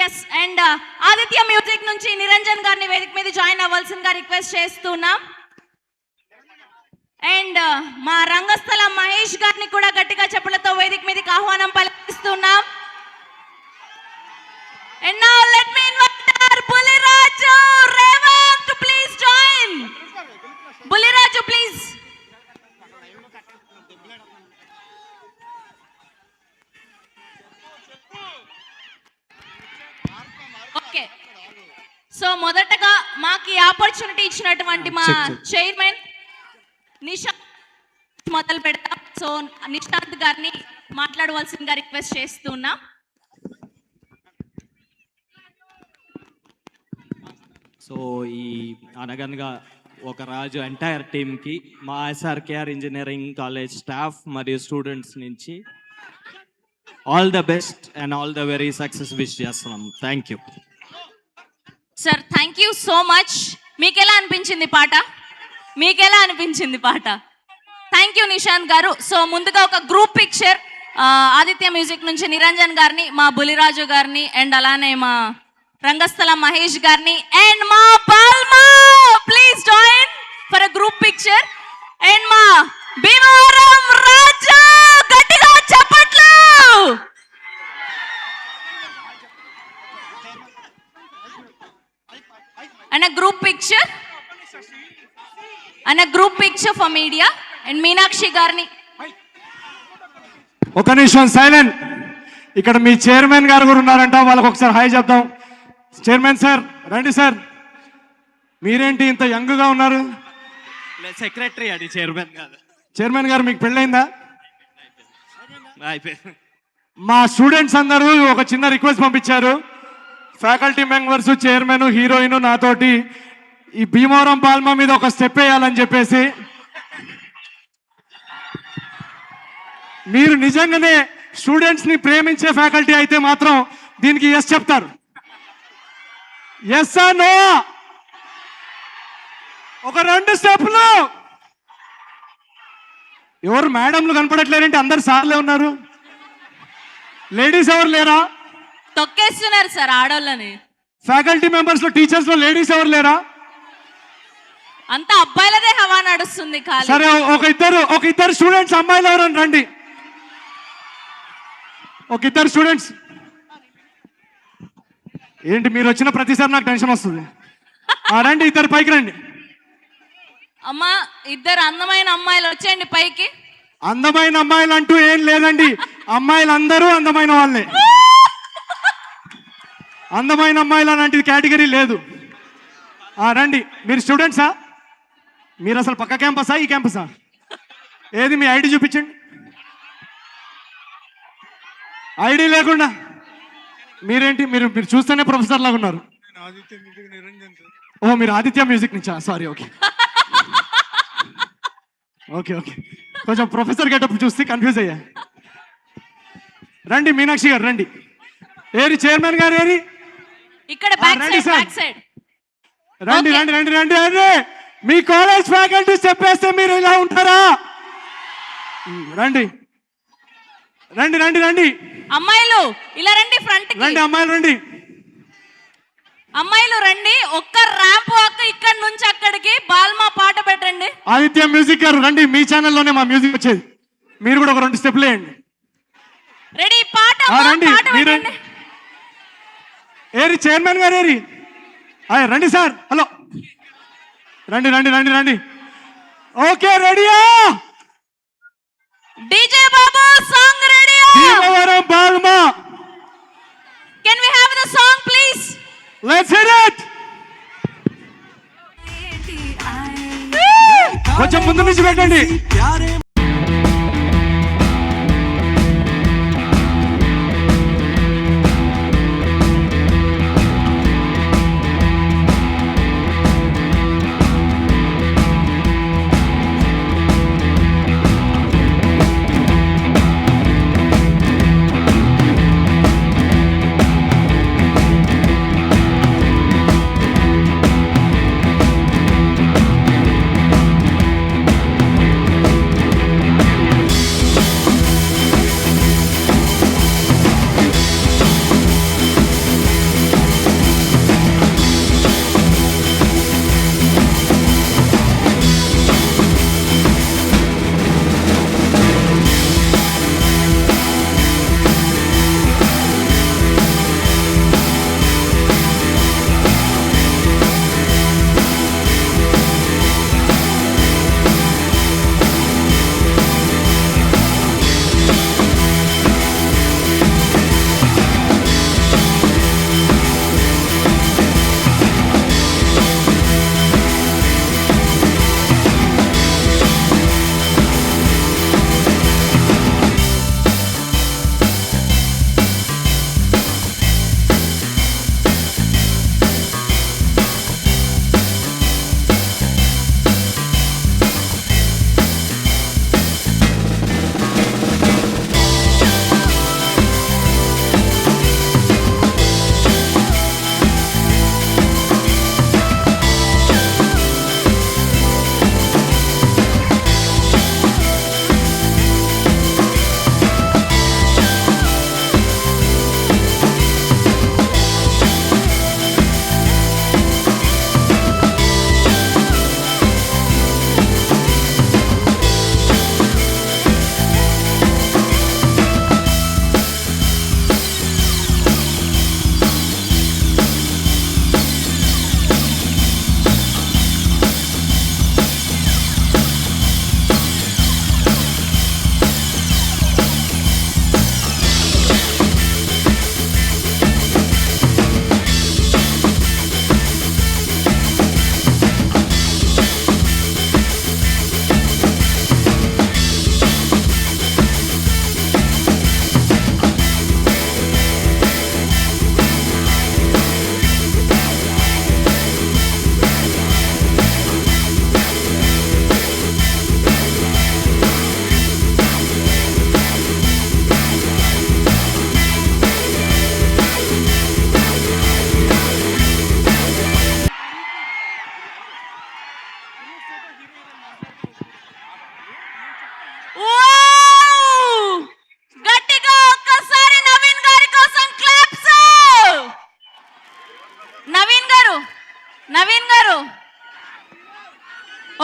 ఎస్, అండ్ ఆదిత్య మ్యూజిక్ నుంచి నిరంజన్ గారిని వేదిక మీద జాయిన్ అవ్వాల్సిందిగా రిక్వెస్ట్ చేస్తున్నాం. అండ్ మా రంగస్థల మహేష్ గారిని కూడా గట్టిగా చప్పట్లతో వేదిక మీదకి ఆహ్వానం పలికిస్తున్నాం. And now let me invite our Buliraju Revan to please join. Buliraju, please. Okay. So మొదటగా మాకు ఈ ఆపర్చునిటీ ఇచ్చినటువంటి మా చైర్మన్ నిశాంత్ మొదలు పెడతాం. సో నిశాంత్ గారిని మాట్లాడవలసిందిగా రిక్వెస్ట్ చేస్తున్నాం. సో ఈ అనగనగా ఒక రాజు ఎంటైర్ టీమ్కి మా ఎస్ఆర్కేఆర్ ఇంజనీరింగ్ కాలేజ్ స్టాఫ్ మరియు స్టూడెంట్స్ నుంచి all the best and all the very success wish చేస్తున్నాం. Thank you sir. Thank you so much. మీకు ఎలా అనిపించింది పాట? థ్యాంక్ యూ నిశాంత్ గారు. సో ముందుగా ఒక గ్రూప్ పిక్చర్ ఆదిత్య మ్యూజిక్ నుంచి నిరంజన్ గారిని, మా బులిరాజు గారిని, అండ్ అలానే మా రంగస్థల మహేష్ గారిని, అండ్ మా Balma please join for a group picture. And మా భీమవరం రాజు గట్టిగా చప్పట్లు. And a group picture for media. And Meenakshi గారిని. ఒక నిమిషం సైలెంట్. ఇక్కడ మీ చైర్మన్ గారు కూడా ఉన్నారంట, వాళ్ళకి ఒకసారి హాయ్ చెప్తాం. చైర్మన్ సార్ రండి సార్. మీరేంటి ఇంత యంగ్గా ఉన్నారు? సెక్రటరీ అది చైర్మన్ కాదు. చైర్మన్ గారు మీకు పెళ్ళైందా? అయిపోయింది. మా స్టూడెంట్స్ అందరూ ఒక చిన్న రిక్వెస్ట్ పంపించారు. ఫ్యాకల్టీ మెంబర్స్, చైర్మన్, హీరోయిన్ నాతోటి ఈ భీమవరం పాల్మా మీద ఒక స్టెప్ వేయాలని చెప్పేసి. మీరు నిజంగానే స్టూడెంట్స్ ని ప్రేమించే ఫ్యాకల్టీ అయితే మాత్రం దీనికి ఎస్ చెప్తారు. Yes no? ఒక 2 స్టెప్లు. ఎవరు మేడంలు కనపడట్లేరంటే అందరు సార్లే ఉన్నారు. లేడీస్ ఎవరు లేరా? తొక్కేస్తున్నారు సార్ ఆడోళ్ళని. ఫ్యాకల్టీ మెంబర్స్ లో, టీచర్స్ లో లేడీస్ ఎవరు లేరా? అంతా అబ్బాయిలదే హవా నడుస్తుంది. సరే, ఒక ఇద్దరు స్టూడెంట్స్ అమ్మాయిలు ఎవరని రండి. ఒక ఇద్దరు స్టూడెంట్స్. ఏంటి మీరు వచ్చిన ప్రతిసారి నాకు టెన్షన్ వస్తుంది. రండి, ఇద్దరు పైకి రండి. అమ్మా, ఇద్దరు అందమైన అమ్మాయిలు వచ్చేయండి పైకి. అందమైన అమ్మాయిలు అంటూ ఏం లేదండి, అమ్మాయిలు అందరూ అందమైన వాళ్ళే. అందమైన అమ్మాయిలు అలాంటిది కేటగిరీ లేదు. రండి. మీరు స్టూడెంట్సా? మీరు అసలు పక్క క్యాంపసా ఈ క్యాంపసా? ఏది మీ ఐడి చూపించండి. ఐడి లేకుండా మీరేంటి? మీరు మీరు చూస్తేనే ప్రొఫెసర్ లాగా ఉన్నారు. ఓ మీరు ఆదిత్య మ్యూజిక్ నుంచా? సారీ. ఓకే ఓకే ఓకే కొంచెం ప్రొఫెసర్ గెటప్ చూస్తే కన్ఫ్యూజ్ అయ్యా. రండి మీనాక్షి గారు రండి. ఏరి చైర్మన్ గారు ఏరి? ఇక్కడ బ్యాక్ రండి సైడ్ సార్. Back side. రండి Okay. రండి రండి రండి రండి. మీ కాలేజ్ ఫ్యాకల్టీ చెప్పేస్తే మీరు ఇలా ఉంటారా? రండి రండి రండి రండి అమ్మాయిలు ఇలా రండి ఫ్రంట్ కి. రండి అమ్మాయిలు రండి. అమ్మాయిలు రండి. ఒక్క ర్యాంప్ వాక్ ఇక్కడ నుంచి అక్కడికి. బాల్మా పాట పెట్టండి. ఆదిత్య మ్యూజిక్ గారు రండి. మీ ఛానల్లోనే మా మ్యూజిక్ వచ్చేది. మీరు కూడా ఒక 2 స్టెప్లు వేయండి. రెడీ? పాట రండి పాట మీరు పెట్టండి. ఏరి చైర్మన్ గారు ఏరి? రండి సార్. హలో రండి రండి రండి రండి. ఓకే రెడీయా? డీజే బాబు సాంగ్ రెడీయా? Bhimavaram Balma. Can we have the song please? Let's hit it. కొంచెం ముందు నుంచి పెట్టండి.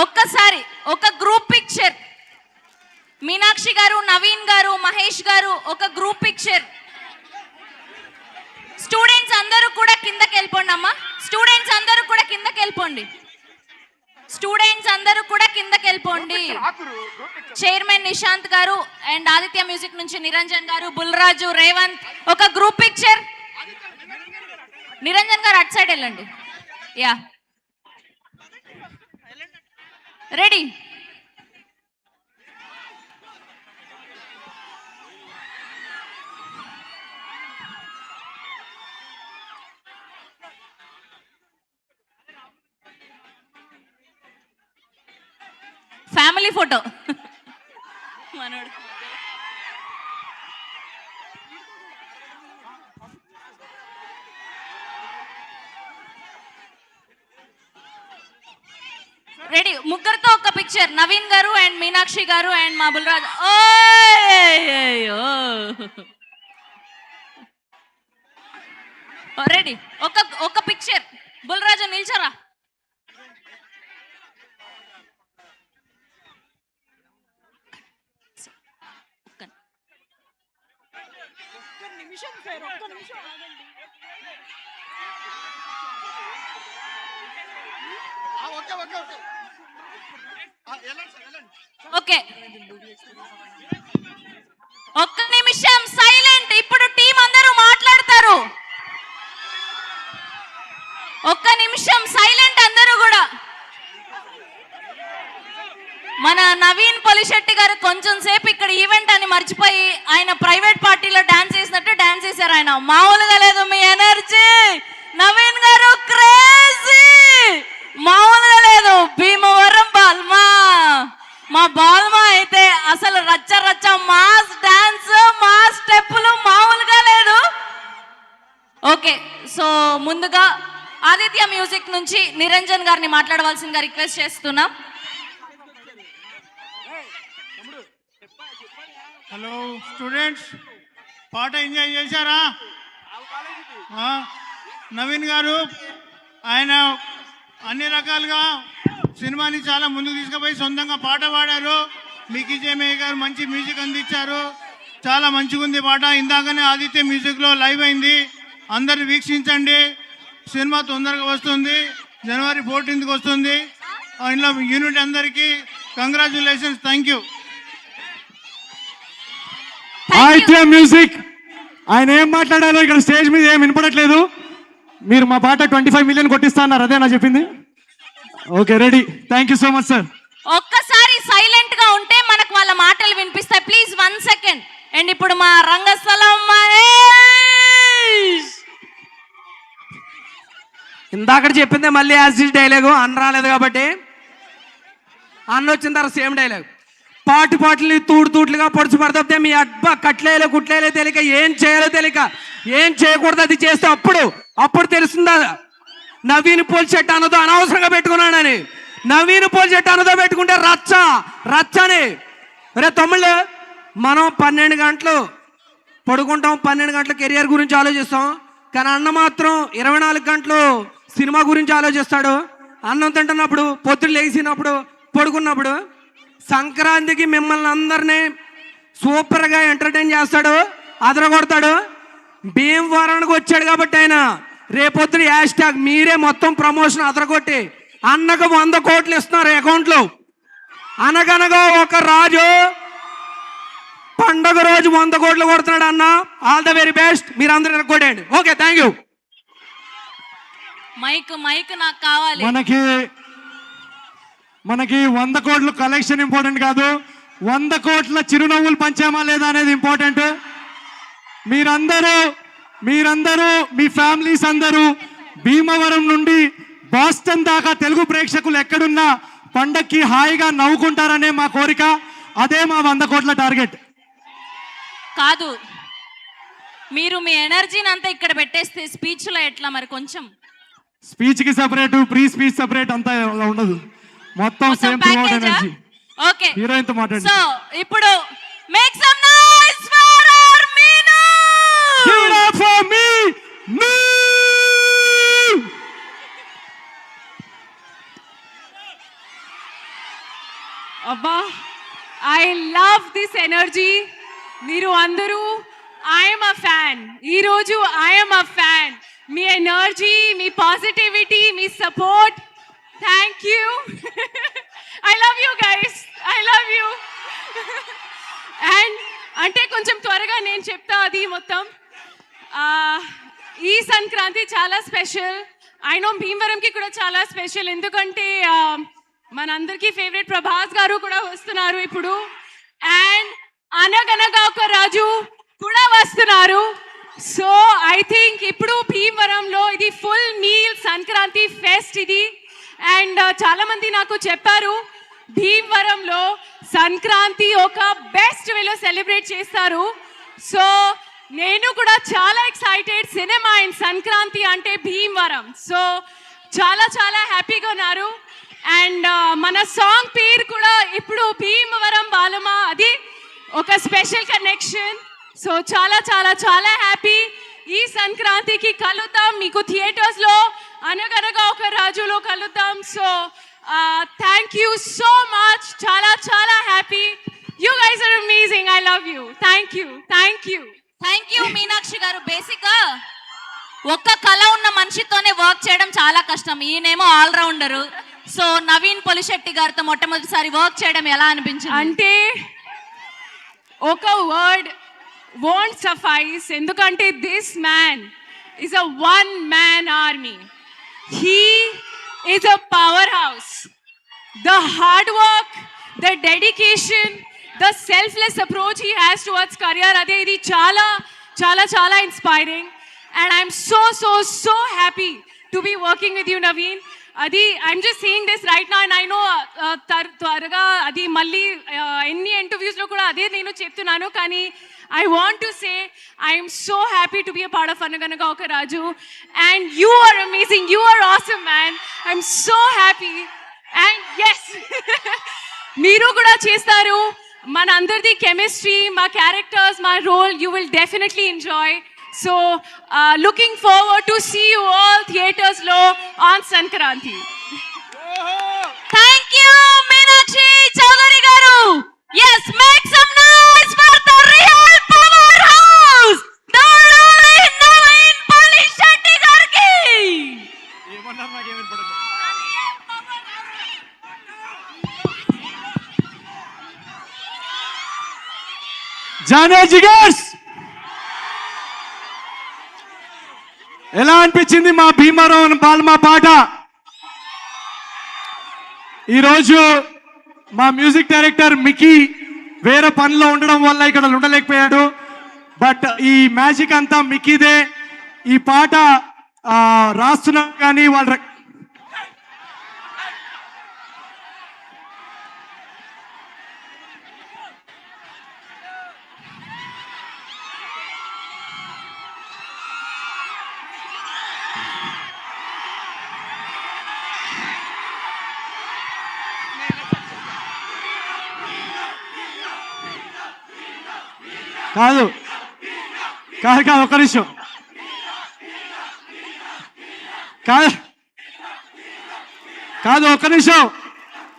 ఒక్కసారి ఒక గ్రూప్ పిక్చర్. మీనాక్షి గారు, నవీన్ గారు, మహేష్ గారు ఒక గ్రూప్ పిక్చర్. స్టూడెంట్స్ అందరూ కూడా కిందకి వెళ్ళిపోండి అమ్మా. స్టూడెంట్స్ అందరూ కూడా కిందకి వెళ్ళిపోండి. స్టూడెంట్స్ అందరూ కూడా కిందకి వెళ్ళిపోండి. చైర్మన్ నిశాంత్ గారు అండ్ ఆదిత్య మ్యూజిక్ నుంచి నిరంజన్ గారు, బుల్రాజు, రేవంత్ ఒక గ్రూప్ పిక్చర్. నిరంజన్ గారు అటు సైడ్ వెళ్ళండి. Yeah ready. ఫ్యామిలీ ఫోటో మనోడు. రెడీ. ముగ్గురితో ఒక పిక్చర్, నవీన్ గారు అండ్ మీనాక్షి గారు అండ్ మా బుల్రాజ్. రెడీ. ఒక పిక్చర్. బుల్రాజు నిల్చరా. ఓకే, ఒక్క నిమిషం సైలెంట్. ఇప్పుడు టీం అందరూ మాట్లాడతారు. ఒక్క నిమిషం సైలెంట్ అందరూ కూడా. మన నవీన్ పొలిశెట్టి గారు కొంచెం సేపు ఇక్కడ ఈవెంట్ అని మర్చిపోయి ఆయన ప్రైవేట్ పార్టీలో డాన్స్ చేసినట్టు డాన్స్ చేశారు. ఆయన మామూలుగా లేదు మీ ఎనర్జీ. నవీన్ గారు క్రేజీ, మామూలుగా లేదు. భీమవరం బాల్మా, మా బాల్మా అయితే అసలు రచ్చ రచ్చ మాస్ డాన్స్, మాస్ స్టెప్పులు మామూలుగా లేదు. ఓకే, సో ముందుగా ఆదిత్య మ్యూజిక్ నుంచి నిరంజన్ గారిని మాట్లాడవలసిందిగా రిక్వెస్ట్ చేస్తున్నాం. హలో స్టూడెంట్స్, పాట ఎంజాయ్ చేశారా? నవీన్ గారు ఆయన అన్ని రకాలుగా సినిమాని చాలా ముందుకు తీసుకుపోయి సొంతంగా పాట పాడారు. మికీ జేమయ్య గారు మంచి మ్యూజిక్ అందించారు. చాలా మంచిగా ఉంది పాట. ఇందాకనే ఆదిత్య మ్యూజిక్లో లైవ్ అయింది, అందరు వీక్షించండి. సినిమా తొందరగా వస్తుంది, జనవరి 14th వస్తుంది. ఇందులో యూనిట్ అందరికీ congratulations, thank you. Aditya music ఆయన ఏం మాట్లాడారో ఇక్కడ స్టేజ్ మీద ఏం వినపడట్లేదు. మీరు మా పాట 25 million కొట్టిస్తా అన్నారు, అదేనా చెప్పింది? Okay, ready. Thank you so much sir. ఒక్కసారి సైలెంట్ గా ఉంటే మనకు వాళ్ళ మాటలు వినిపిస్తాయి. Please 1 second. అండ్ ఇప్పుడు మా రంగస్థలం మహేష్. ఇందాక చెప్పిందే మళ్ళీ యాసిడ్ డైలాగు. అన్న రాలేదు కాబట్టి అన్న వచ్చిన తర్వాత సేమ్ డైలాగ్. పాటలు తూట్లుగా పొడుచు పడతాపితే మీ అబ్బా కట్లేలో కుట్లేలో తెలియక ఏం చేయాలో తెలియక ఏం చేయకూడదు అది చేస్తే అప్పుడు తెలుస్తుందా నవీన్ పోల్చెట్టు అన్నదో అనవసరంగా పెట్టుకున్నానని. నవీన్ పోల్చెట్టు అన్నదో పెట్టుకుంటే రచ్చని. రే తమ్ముళ్ళు, మనం 12 గంటలు పడుకుంటాం, 12 గంటల కెరియర్ గురించి ఆలోచిస్తాం. కానీ అన్న మాత్రం 24 గంటలు సినిమా గురించి ఆలోచిస్తాడు. అన్నం తింటున్నప్పుడు, పొద్దులు లేచినప్పుడు, పడుకున్నప్పుడు. సంక్రాంతికి మిమ్మల్ని అందరినీ సూపర్గా ఎంటర్టైన్ చేస్తాడు, అదరగొడతాడు. భీమవరానికి వచ్చాడు కాబట్టి ఆయన రేపొద్దున హ్యాష్ట్యాగ్ మీరే మొత్తం ప్రమోషన్ అదరగొట్టి అన్నకు 100 కోట్లు ఇస్తున్నారు అకౌంట్లో. అనగనగా ఒక రాజు పండగ రోజు 100 కోట్లు కొడుతున్నాడు అన్న. All the very best. మీరు అందరూ కొట్టండి. Okay, thank you. మైక్ నాకు కావాలి. మనకి 100 కోట్లు కలెక్షన్ ఇంపార్టెంట్ కాదు, 100 కోట్ల చిరునవ్వులు పంచామా లేదా అనేది ఇంపార్టెంట్. మీరందరూ మీ ఫ్యామిలీస్ అందరూ భీమవరం నుండి బాస్టన్ దాకా తెలుగు ప్రేక్షకులు ఎక్కడున్నా పండక్కి హాయిగా నవ్వుకుంటారనే మా కోరిక. అదే మా 100 కోట్ల టార్గెట్. కాదు, మీరు మీ ఎనర్జీని అంతా ఇక్కడ పెట్టేస్తే స్పీచ్లో ఎట్లా మరి? కొంచెం స్పీచ్కి సపరేట్, ప్రీ స్పీచ్ సపరేట్ అంతా ఉండదు, మొత్తం సేమ్ ఎనర్జీ. ఓకే, హీరోయిన్ తో మాట్లాడండి. సో ఇప్పుడు make some noise for our Meenu. Give it up for me. అబ్బా, ఐ లవ్ దిస్ ఎనర్జీ. మీరు అందరూ ఐఎమ్ అ ఫ్యాన్. ఈరోజు ఐఎమ్ అ ఫ్యాన్. మీ ఎనర్జీ, మీ పాజిటివిటీ, మీ support, thank you. I love you guys, I love you. And అంటే కొంచెం త్వరగా నేను చెప్తా అది మొత్తం. ఈ సంక్రాంతి చాలా స్పెషల్. ఐ నో భీమవరంకి కూడా చాలా స్పెషల్, ఎందుకంటే మనందరికీ ఫేవరెట్ ప్రభాస్ గారు కూడా వస్తున్నారు ఇప్పుడు, అండ్ అనగనగా ఒక రాజు కూడా వస్తున్నారు. సో ఐ థింక్ ఇప్పుడు భీమవరంలో ఇది ఫుల్ మీల్ సంక్రాంతి ఫెస్ట్ ఇది. అండ్ చాలా మంది నాకు చెప్పారు భీమవరంలో సంక్రాంతి ఒక బెస్ట్ వేలో సెలబ్రేట్ చేస్తారు. సో నేను కూడా చాలా ఎక్సైటెడ్. సినిమా అండ్ సంక్రాంతి అంటే భీమవరం. సో చాలా చాలా హ్యాపీగా ఉన్నారు. అండ్ మన సాంగ్ పేరు కూడా ఇప్పుడు భీమవరం బాలమా, అది ఒక స్పెషల్ కనెక్షన్. సో చాలా చాలా చాలా హ్యాపీ. ఈ సంక్రాంతికి కలుద్దాం మీకు థియేటర్స్లో, అనగనగా ఒక రాజులో కలుద్దాం. So thank you so much. చాలా చాలా happy. You guys are amazing. I love you. Thank you. Thank you. Thank you Meenakshi గారు. బేసిక్గా ఒక్క కళ ఉన్న మనిషితోనే వర్క్ చేయడం చాలా కష్టం. ఈయనేమో ఆల్రౌండరు. సో నవీన్ పొలిశెట్టి గారితో మొట్టమొదటిసారి వర్క్ చేయడం ఎలా అనిపించింది? అంటే ఒక వర్డ్ won't suffice, ఎందుకంటే this man is a one man army. He is a powerhouse. The hard work, the dedication, the selfless approach he has towards career, ade idi chala chala chala inspiring, and I'm so happy to be working with you, Naveen. అది I'm just saying this right now, and I know త్వరగా అది మళ్ళీ ఎన్ని ఇంటర్వ్యూస్లో కూడా అదే నేను చెప్తున్నాను, కానీ I want to say I am so happy to be a part of Anaganaga Oka Raju, and you are amazing. You are awesome, man. I'm so happy. And yes, మీరు కూడా చేస్తారు. మన అందరిది కెమిస్ట్రీ, మా క్యారెక్టర్స్, మా role, you will definitely enjoy. So looking forward to see you all theaters lo on Sankranti. Thank you Meenakshi Chaudhary garu. Yes, make some noise for the real powerhouse, the rolling Naveen Polishetty gariki. ఏమన్నారు నాకేం వినపడదు. జానే జిగర్స్, ఎలా అనిపించింది మా భీమవరం బాలమా పాట? ఈరోజు మా మ్యూజిక్ డైరెక్టర్ మికీ వేరే పనిలో ఉండడం వల్ల ఇక్కడ ఉండలేకపోయాడు. బట్ ఈ మ్యాజిక్ అంతా మికీదే. ఈ పాట రాస్తున్నా కానీ వాళ్ళ కాదు కాదు కాదు ఒక్క నిమిషం కాదు కాదు ఒక్క నిమిషం.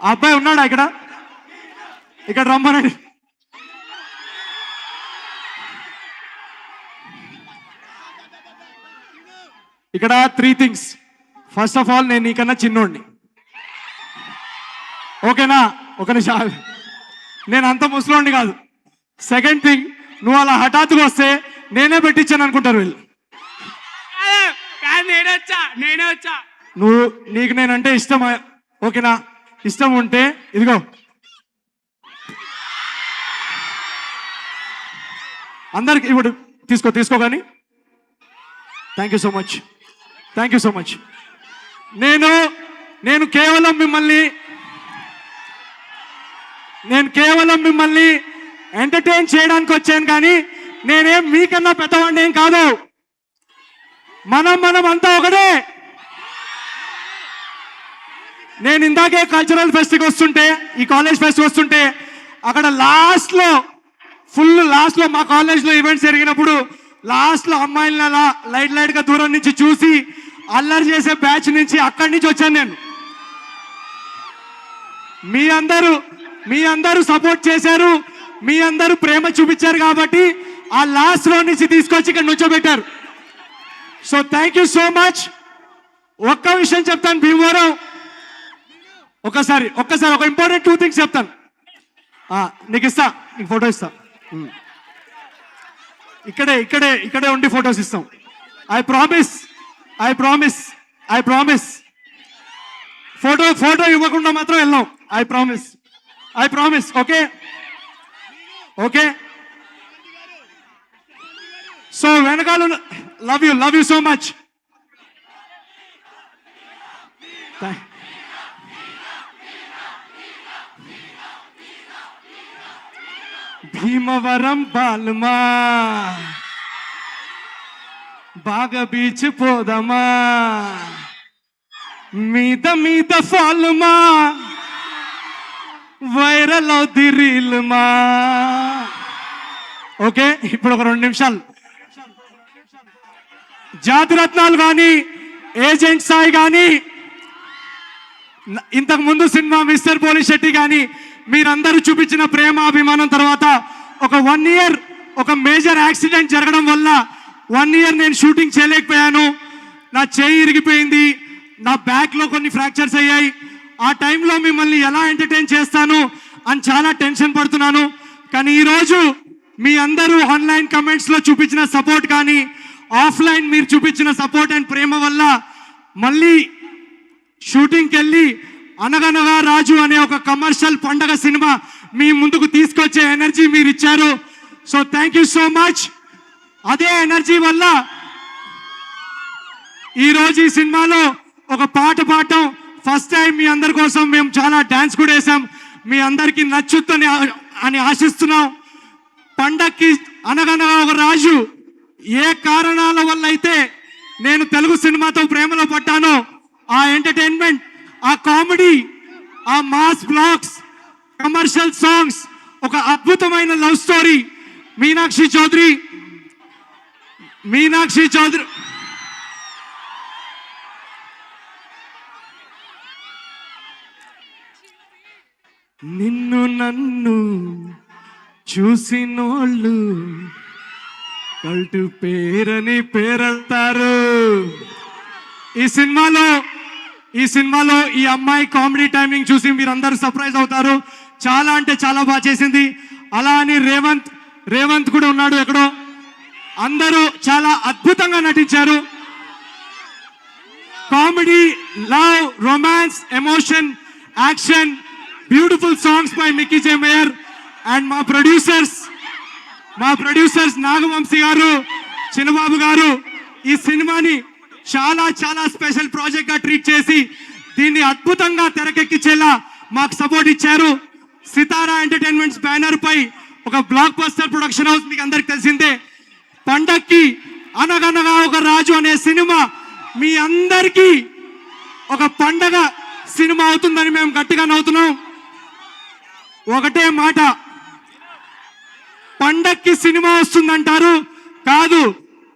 ఆ అబ్బాయి ఉన్నాడా ఇక్కడ? ఇక్కడ రమ్మనండి. ఇక్కడ 3 things. ఫస్ట్ ఆఫ్ ఆల్, నేను నీకన్నా చిన్నోడిని, ఓకేనా? ఒక నిమిషం, నేను అంత ముసలోడిని కాదు. సెకండ్ థింగ్, నువ్వు అలా హఠాత్తుగా వస్తే నేనే పెట్టించాను అనుకుంటారు వీళ్ళు. నేనే వచ్చా. నీకు నేనంటే ఇష్టం, ఓకేనా? ఇష్టం ఉంటే ఇదిగో అందరికి ఇప్పుడు తీసుకో కానీ. Thank you so much. నేను కేవలం మిమ్మల్ని ఎంటర్టైన్ చేయడానికి వచ్చాను, కానీ నేనేం మీకన్నా పెద్దవాడిని ఏం కాదు. మనం అంతా ఒకటే. నేను ఇందాకే కల్చరల్ ఫెస్ట్కి వస్తుంటే, ఈ కాలేజ్ ఫెస్ట్ వస్తుంటే, అక్కడ లాస్ట్లో మా కాలేజ్లో ఈవెంట్స్ జరిగినప్పుడు లాస్ట్లో అమ్మాయిలను అలా లైట్గా దూరం నుంచి చూసి అల్లరి చేసే బ్యాచ్ నుంచి అక్కడి నుంచి వచ్చాను నేను. మీ అందరూ సపోర్ట్ చేశారు, మీ అందరూ ప్రేమ చూపించారు, కాబట్టి ఆ లాస్ట్ రో నుంచి తీసుకొచ్చి ఇక్కడ నుంచోబెట్టారు. So thank you so much. ఒక్క విషయం చెప్తాను భీమవరం, ఒక్కసారి ఒక ఇంపార్టెంట్ 2 things చెప్తాను. నీకు ఫోటో ఇస్తా. ఇక్కడే ఉండి ఫొటోస్ ఇస్తాం. ఐ ప్రామిస్ ఫోటో ఇవ్వకుండా మాత్రం వెళ్ళాం. I promise. ఓకే సో వెనకాల love you so much. Bhimavaram Balma బాగా బీచ్ పోదమా మీద ఫాల్మా వైరల్ అవుద్ది రీల్మా. ఓకే ఇప్పుడు ఒక 2 నిమిషాలు జాతిరత్నాలు కానీ ఏజెంట్ సాయి కానీ ఇంతకు ముందు సినిమా మిస్టర్ పోలీస్ శెట్టి కానీ మీరందరూ చూపించిన ప్రేమ అభిమానం తర్వాత ఒక 1 ఇయర్ ఒక మేజర్ యాక్సిడెంట్ జరగడం వల్ల 1 ఇయర్ నేను షూటింగ్ చేయలేకపోయాను. నా చేయి ఇరిగిపోయింది, నా బ్యాక్లో కొన్ని ఫ్రాక్చర్స్ అయ్యాయి. ఆ టైంలో మిమ్మల్ని ఎలా ఎంటర్టైన్ చేస్తాను అని చాలా టెన్షన్ పడుతున్నాను. కానీ ఈరోజు మీ అందరూ ఆన్లైన్ కమెంట్స్లో చూపించిన సపోర్ట్ కానీ ఆఫ్లైన్ మీరు చూపించిన సపోర్ట్ అండ్ ప్రేమ వల్ల మళ్ళీ షూటింగ్కి వెళ్ళి అనగనగా రాజు అనే ఒక కమర్షియల్ పండగ సినిమా మీ ముందుకు తీసుకొచ్చే ఎనర్జీ మీరు ఇచ్చారు. So thank you so much. అదే ఎనర్జీ వల్ల ఈరోజు ఈ సినిమాలో ఒక పాట పాడటం ఫస్ట్ టైం మీ అందరి కోసం మేము చాలా డ్యాన్స్ కూడా వేసాం. మీ అందరికీ నచ్చుద్దని అని ఆశిస్తున్నాం. పండక్కి అనగనగా ఒక రాజు ఏ కారణాల వల్ల అయితే నేను తెలుగు సినిమాతో ప్రేమలో పడ్డానో ఆ ఎంటర్టైన్మెంట్, ఆ కామెడీ, ఆ మాస్ బ్లాగ్స్, కమర్షియల్ సాంగ్స్, ఒక అద్భుతమైన లవ్ స్టోరీ మీనాక్షి చౌదరి నిన్ను నన్ను చూసినోళ్ళు కల్టు పేరని పేరంటారు. ఈ సినిమాలో ఈ అమ్మాయి కామెడీ టైమింగ్ చూసి మీరందరూ సర్ప్రైజ్ అవుతారు. చాలా అంటే చాలా బాగా చేసింది. అలా అని రేవంత్ కూడా ఉన్నాడు ఎక్కడో. అందరూ చాలా అద్భుతంగా నటించారు. Comedy, love, romance, emotion, action, beautiful songs by Mickey J mayor and మా ప్రొడ్యూసర్స్ నాగవంశీ గారు, చిన్నబాబు గారు ఈ సినిమాని చాలా చాలా స్పెషల్ ప్రాజెక్ట్ గా ట్రీట్ చేసి దీన్ని అద్భుతంగా తెరకెక్కించేలా మాకు సపోర్ట్ ఇచ్చారు. సితారా ఎంటర్టైన్మెంట్స్ బ్యానర్ పై ఒక బ్లాక్ బస్టర్ ప్రొడక్షన్ హౌస్ మీకు అందరికి తెలిసిందే. పండక్కి అనగనగా ఒక రాజు అనే సినిమా మీ అందరికీ ఒక పండగ సినిమా అవుతుందని మేము గట్టిగా నవ్వుతున్నాం. ఒకటే మాట, పండక్కి సినిమా వస్తుందంటారు, కాదు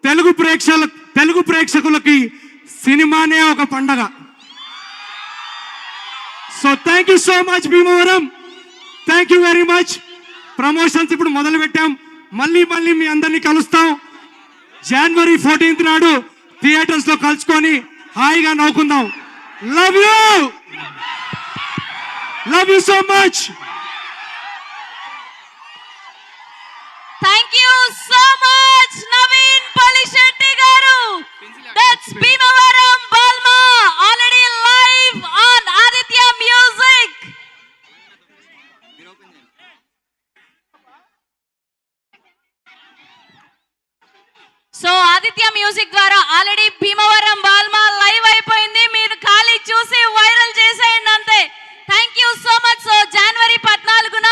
తెలుగు ప్రేక్షకులకి సినిమానే ఒక పండగ. So thank you so much Bhimavaram, thank you very much. Promotions ఇప్పుడు మొదలు పెట్టాం. మళ్ళీ మీ అందరినీ కలుస్తాం. January 14th నాడు థియేటర్స్ లో కలుసుకొని హాయిగా నవ్వుకుందాం. Love you so much. Thank you so much, Naveen Palishetty garu. That's Bhimavaram Balma, already live on Aditya Music. So Aditya Music ద్వారా ఆల్రెడీ భీమవరం బాల్మా లైవ్ అయిపోయింది. మీరు ఖాళీ చూసి వైరల్ చేసేయండి అంతే. Thank you so much. So January 14న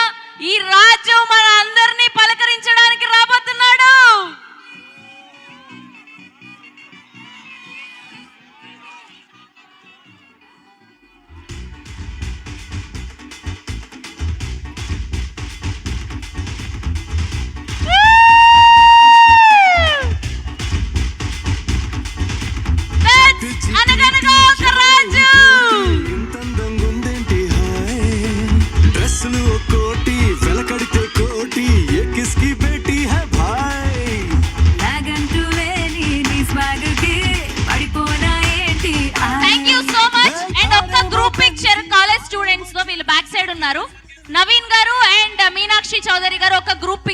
ఈ రాజు మన అందరినీ పలకరించడానికి రాబోతున్నాడు. Anaganaga Oka Raju. Thank you so much. And ఒక్క గ్రూప్ పిక్చర్ కాలేజ్ స్టూడెంట్స్ తో వీళ్ళు బ్యాక్ సైడ్ ఉన్నారు. నవీన్ గారు అండ్ మీనాక్షి చౌదరి గారు ఒక గ్రూప్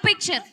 పిక్చర్